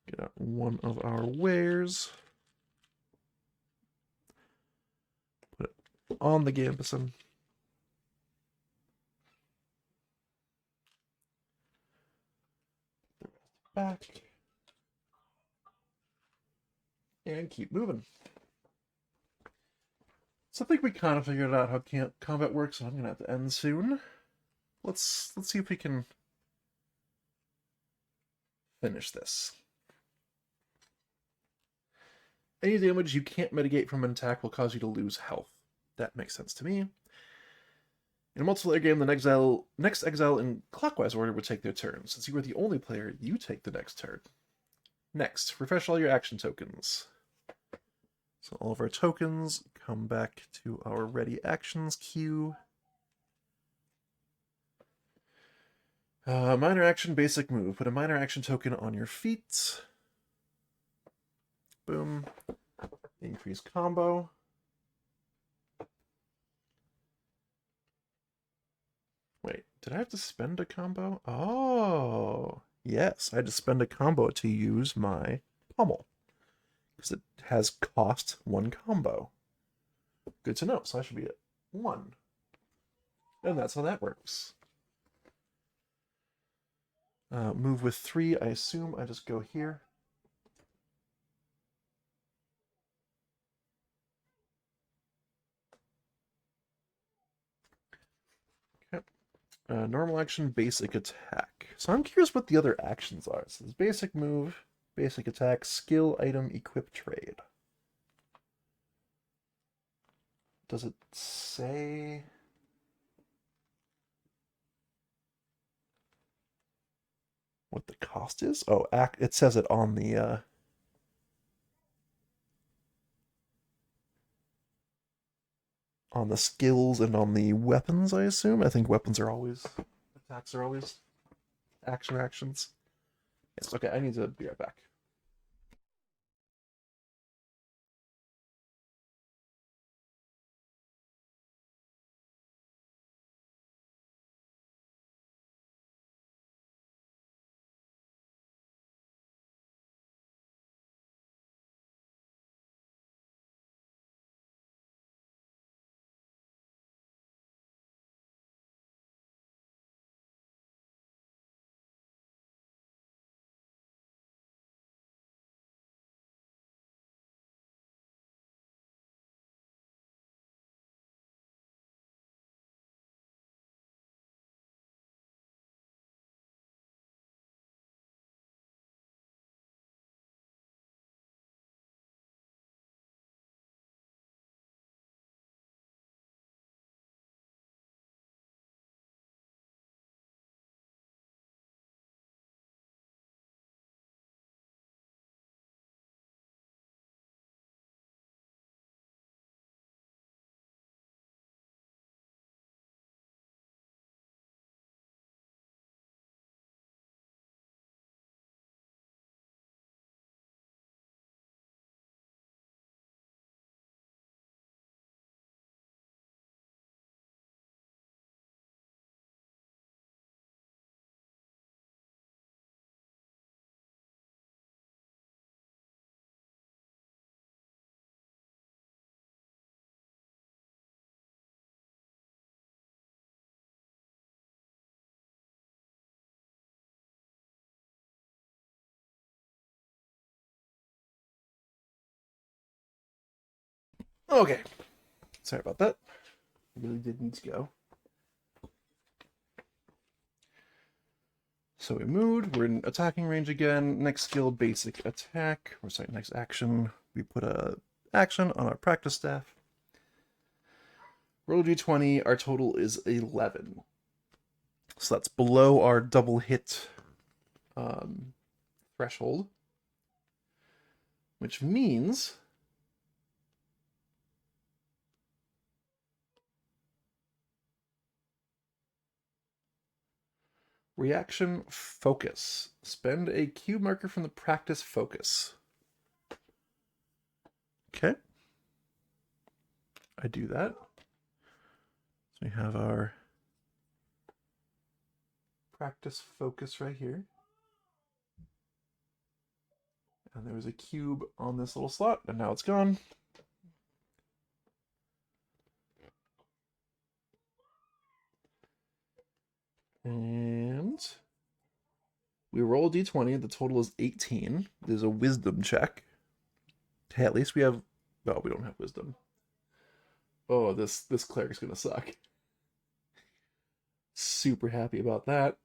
Get out one of our wares. Put it on the gambeson. Back. And keep moving. So I think we kind of figured out how combat works, so I'm gonna have to end soon. Let's see if we can finish this. Any damage you can't mitigate from an attack will cause you to lose health. That makes sense to me. In a multiplayer game, the next exile in clockwise order would take their turn. Since you are the only player, you take the next turn. Next, refresh all your action tokens. So all of our tokens come back to our ready actions queue. Minor action, basic move. Put a minor action token on your feet. Boom. Increase combo. Wait, did I have to spend a combo? Oh, yes, I had to spend a combo to use my pommel. Because it has cost 1 combo. Good to know, so I should be at 1. And that's how that works. Move with 3, I assume I just go here. Okay. Normal action, basic attack. So I'm curious what the other actions are. So there's basic move, basic attack, skill, item, equip, trade. Does it say... what the cost is? Oh, it says it on the skills and on the weapons, I assume. I think weapons are always, attacks are always actions. Yes, okay, I need to be right back. Okay, sorry about that. Really did need to go. So we moved, we're in attacking range again. Next skill, basic attack. Or sorry, next action, we put a action on our practice staff. Roll d20, our total is 11. So that's below our double hit threshold, which means reaction focus. Spend a cube marker from the practice focus. Okay. I do that. So we have our practice focus right here. And there was a cube on this little slot, and now it's gone. And we roll a d20. The total is 18. There's a wisdom check. Hey, at least we have... Oh, we don't have wisdom. Oh, this cleric's gonna suck. Super happy about that.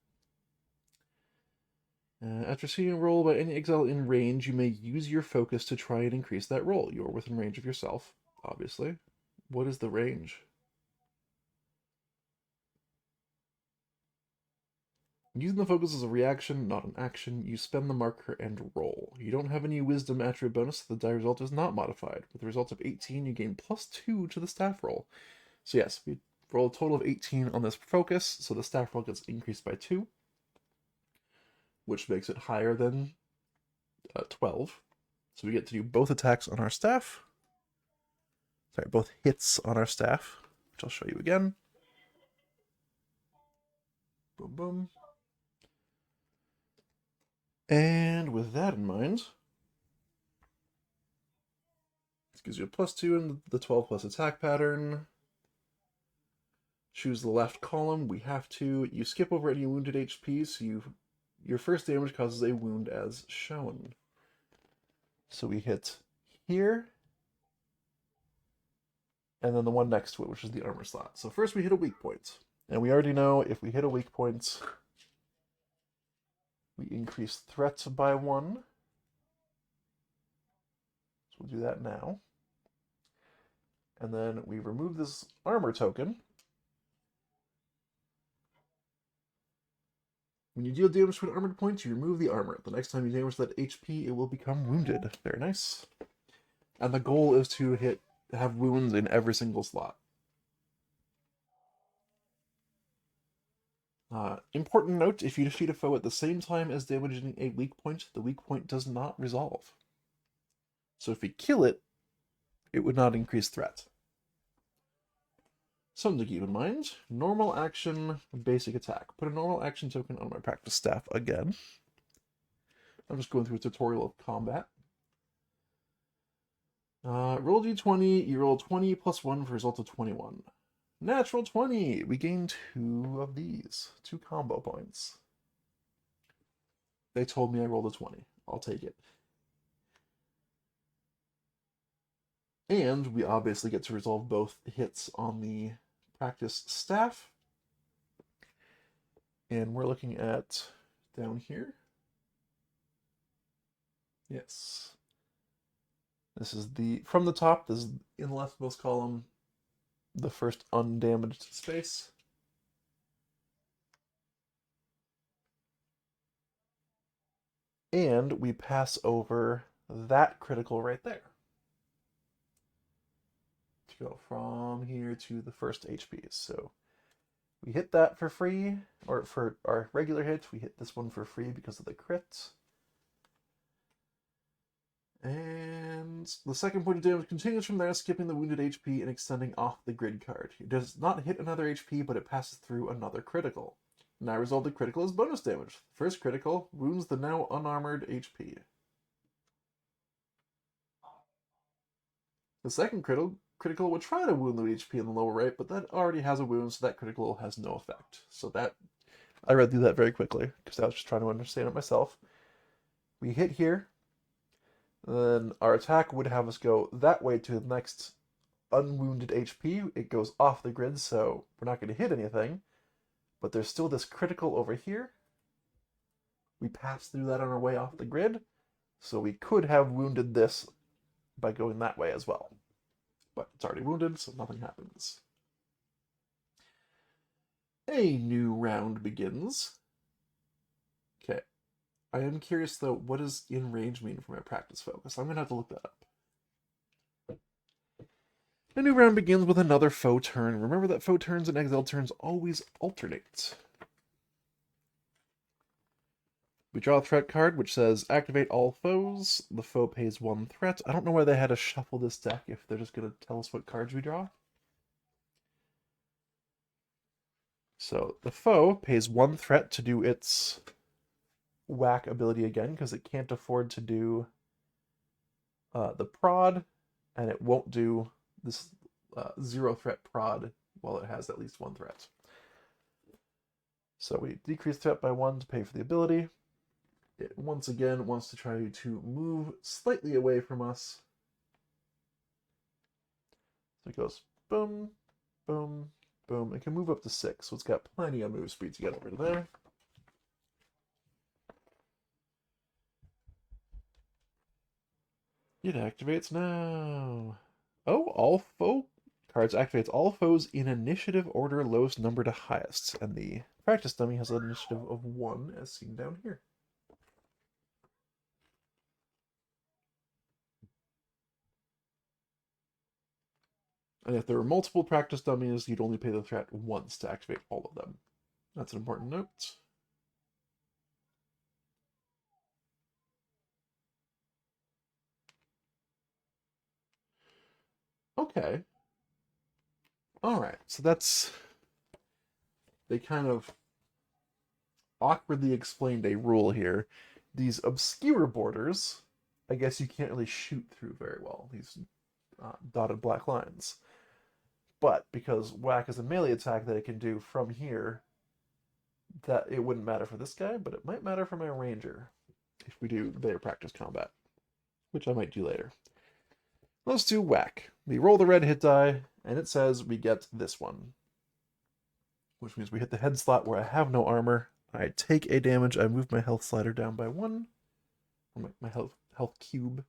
After seeing a roll by any exile in range, you may use your focus to try and increase that roll. You are within range of yourself, obviously. What is the range? Using the focus as a reaction, not an action, you spend the marker and roll. You don't have any wisdom attribute bonus, so the die result is not modified. With a result of 18, you gain +2 to the staff roll. So yes, we roll a total of 18 on this focus, so the staff roll gets increased by 2, which makes it higher than 12. So we get to do both attacks on our staff. Sorry, both hits on our staff, which I'll show you again. Boom, boom. And with that in mind, this gives you a +2 in the 12 plus attack pattern. Choose the left column. We have to. You skip over any wounded HP, so your first damage causes a wound as shown. So we hit here, and then the one next to it, which is the armor slot. So first we hit a weak point. And we already know if we hit a weak point, we increase threat by 1. So we'll do that now. And then we remove this armor token. When you deal damage to an armored point, you remove the armor. The next time you damage that HP, it will become wounded. Very nice. And the goal is to have wounds in every single slot. Important note, if you defeat a foe at the same time as damaging a weak point, the weak point does not resolve. So if we kill it, it would not increase threat. Something to keep in mind. Normal action, basic attack. Put a normal action token on my practice staff again. I'm just going through a tutorial of combat. Roll d20, you roll 20 plus 1 for a result of 21. Natural 20! We gain 2 of these. 2 combo points. They told me I rolled a 20. I'll take it. And we obviously get to resolve both hits on the practice staff. And we're looking at down here. Yes. This is from the top, this is in the leftmost column, the first undamaged space. And we pass over that critical right there. To go from here to the first HP. So we hit that for free, or for our regular hit, we hit this one for free because of the crit. And the second point of damage continues from there, skipping the wounded HP and extending off the grid card. It does not hit another HP, but it passes through another critical. Now resolve the critical as bonus damage. First critical wounds the now unarmored HP. The second critical would try to wound the HP in the lower right, but that already has a wound, so that critical has no effect. So that, I read through that very quickly, because I was just trying to understand it myself. We hit here, then our attack would have us go that way to the next unwounded HP. It goes off the grid, so we're not going to hit anything. But there's still this critical over here. We pass through that on our way off the grid, so we could have wounded this by going that way as well. But it's already wounded, so nothing happens. A new round begins. Okay. I am curious though, what does in range mean for my practice focus? I'm gonna have to look that up. A new round begins with another foe turn. Remember that foe turns and exile turns always alternate. We draw a threat card, which says activate all foes. The foe pays 1 threat. I don't know why they had to shuffle this deck if they're just going to tell us what cards we draw. So the foe pays 1 threat to do its whack ability again, because it can't afford to do the prod, and it won't do this 0 threat prod while it has at least 1 threat. So we decrease threat by 1 to pay for the ability. It once again wants to try to move slightly away from us. So it goes boom, boom, boom. It can move up to 6, so it's got plenty of move speed to get over to there. It activates now. Oh, all foe cards activates all foes in initiative order lowest number to highest, and the practice dummy has an initiative of 1 as seen down here. And if there were multiple practice dummies, you'd only pay the threat once to activate all of them. That's an important note. Okay. Alright, so that's... They kind of awkwardly explained a rule here. These obscure borders, I guess you can't really shoot through very well, these dotted black lines. But because whack is a melee attack that it can do from here, that it wouldn't matter for this guy, but it might matter for my ranger if we do their practice combat, which I might do later. Let's do whack. We roll the red hit die, and it says we get this one, which means we hit the head slot where I have no armor. I take a damage. I move my health slider down by 1, or my health cube.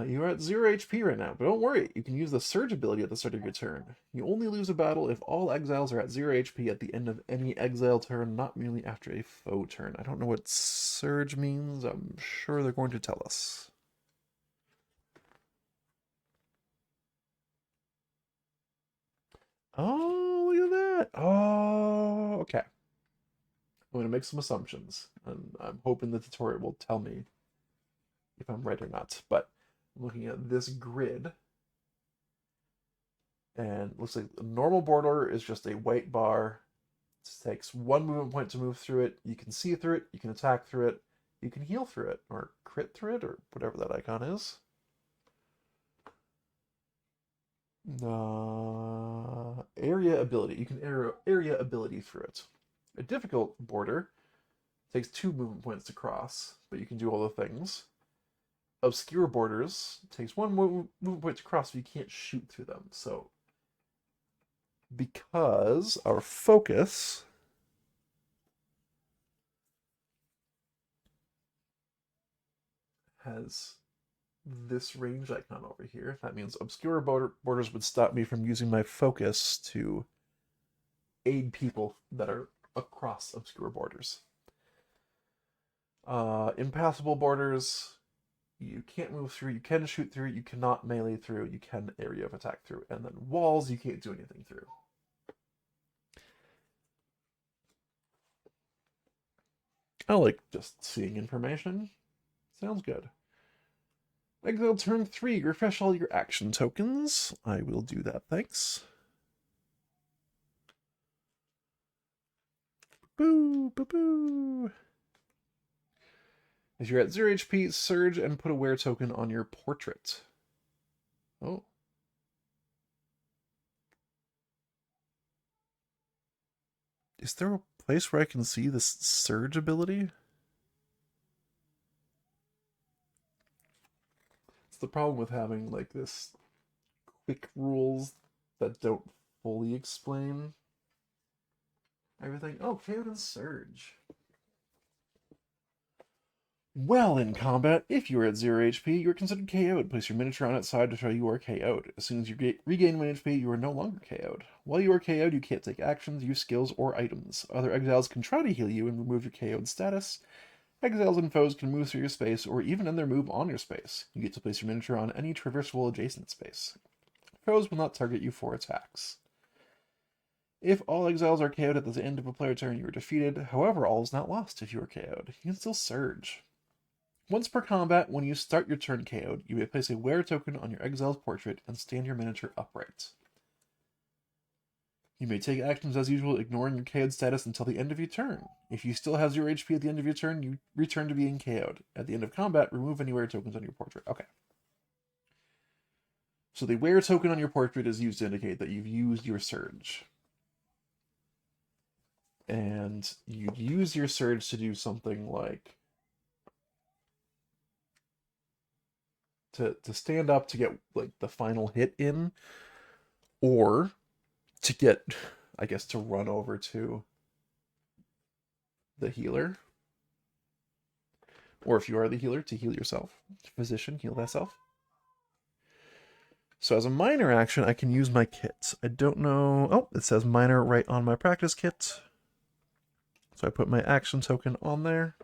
You are at 0 HP right now, but don't worry, you can use the Surge ability at the start of your turn. You only lose a battle if all exiles are at 0 HP at the end of any exile turn, not merely after a foe turn. I don't know what Surge means. I'm sure they're going to tell us. Oh, look at that. Oh, okay. I'm going to make some assumptions, and I'm hoping the tutorial will tell me if I'm right or not, but I'm looking at this grid, and it looks like the normal border is just a white bar. It takes 1 movement point to move through it. You can see through it, you can attack through it, you can heal through it, or crit through it, or whatever that icon is. Area ability. You can area ability through it. A difficult border takes 2 movement points to cross, but you can do all the things. Obscure borders takes 1 movement point to cross, but you can't shoot through them. So, because our focus has this range icon over here, that means obscure borders would stop me from using my focus to aid people that are across obscure borders. Impassable borders, you can't move through, you can shoot through, you cannot melee through, you can area of attack through, and then walls you can't do anything through. I like just seeing information. Sounds good. Exile turn 3, refresh all your action tokens. I will do that, thanks. Boo, boo, boo. If you're at 0 HP, surge and put a wear token on your portrait. Oh. Is there a place where I can see this surge ability? It's the problem with having like this quick rules that don't fully explain everything. Oh, Chaos Surge. Well, in combat, if you are at 0 HP, you are considered KO'd. Place your miniature on its side to show you are KO'd. As soon as you regain 1 HP, you are no longer KO'd. While you are KO'd, you can't take actions, use skills, or items. Other exiles can try to heal you and remove your KO'd status. Exiles and foes can move through your space, or even end their move on your space. You get to place your miniature on any traversable adjacent space. Foes will not target you for attacks. If all exiles are KO'd at the end of a player turn, you are defeated. However, all is not lost if you are KO'd. You can still surge. Once per combat, when you start your turn KO'd, you may place a wear token on your exile's portrait and stand your miniature upright. You may take actions as usual, ignoring your KO'd status until the end of your turn. If you still have 0 HP at the end of your turn, you return to being KO'd. At the end of combat, remove any wear tokens on your portrait. Okay. So the wear token on your portrait is used to indicate that you've used your surge. And you'd use your surge to do something like to stand up to get like the final hit in, or to get, I guess, to run over to the healer, or if you are the healer, to heal yourself. Physician, heal thyself. So as a minor action, I can use my kit. I don't know. Oh, it says minor right on my practice kit. So I put my action token on there.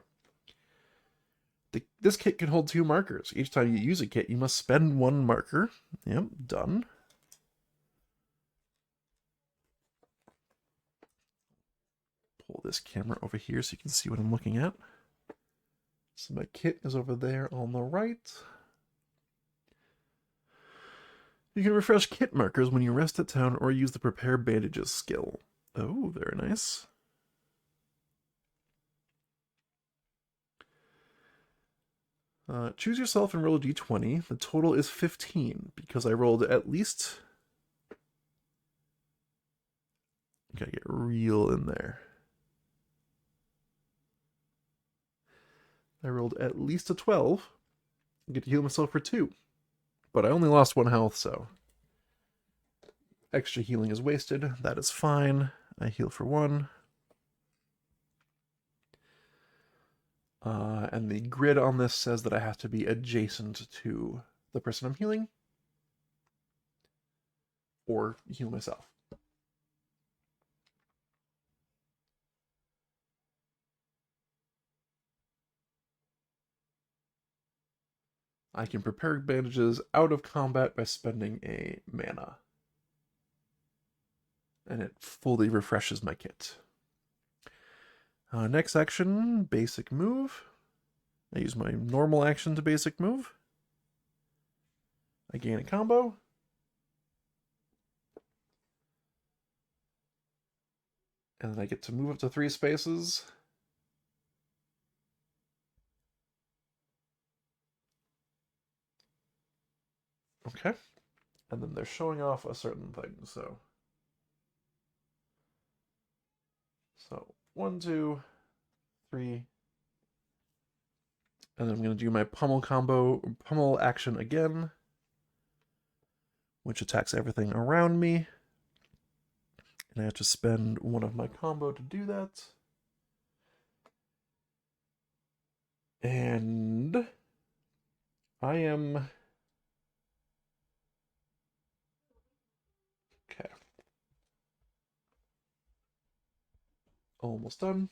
This kit can hold 2 markers. Each time you use a kit, you must spend 1 marker. Yep, done. Pull this camera over here so you can see what I'm looking at. So my kit is over there on the right. You can refresh kit markers when you rest at town or use the prepare bandages skill. Oh, very nice. Choose yourself and roll a d20. The total is 15 because I rolled at least... Gotta get real in there. I rolled at least a 12. I get to heal myself for 2. But I only lost 1 health, so... Extra healing is wasted. That is fine. I heal for 1. And the grid on this says that I have to be adjacent to the person I'm healing, or heal myself. I can prepare bandages out of combat by spending a mana. And it fully refreshes my kit. Next action, basic move. I use my normal action to basic move. I gain a combo. And then I get to move up to 3 spaces. Okay. And then they're showing off a certain thing, so 1, 2, 3. And then I'm going to do my pummel action again, which attacks everything around me. And I have to spend 1 of my combo to do that. And I am... Okay. Almost done.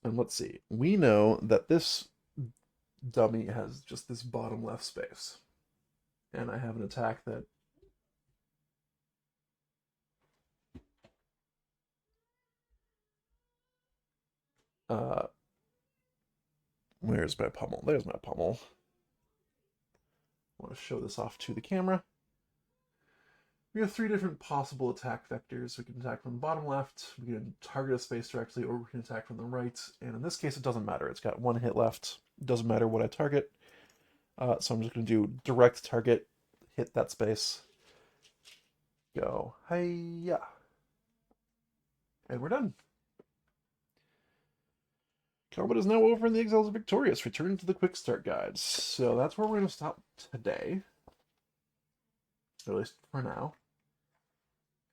And let's see. We know that this dummy has just this bottom left space. And I have an attack that... where's my pummel? There's my pummel. I want to show this off to the camera. We have 3 different possible attack vectors. We can attack from the bottom left, we can target a space directly, or we can attack from the right. And in this case, it doesn't matter. It's got 1 hit left. It doesn't matter what I target. So I'm just going to do direct target, hit that space, go, hi-ya. And we're done. Combat is now over and the exiles are victorious. Return to the quick start guides. So that's where we're going to stop today. At least for now.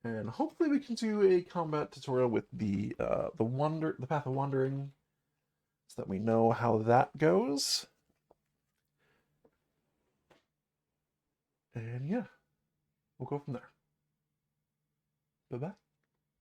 And hopefully we can do a combat tutorial with the Path of Wandering so that we know how that goes. And yeah, we'll go from there. Bye-bye.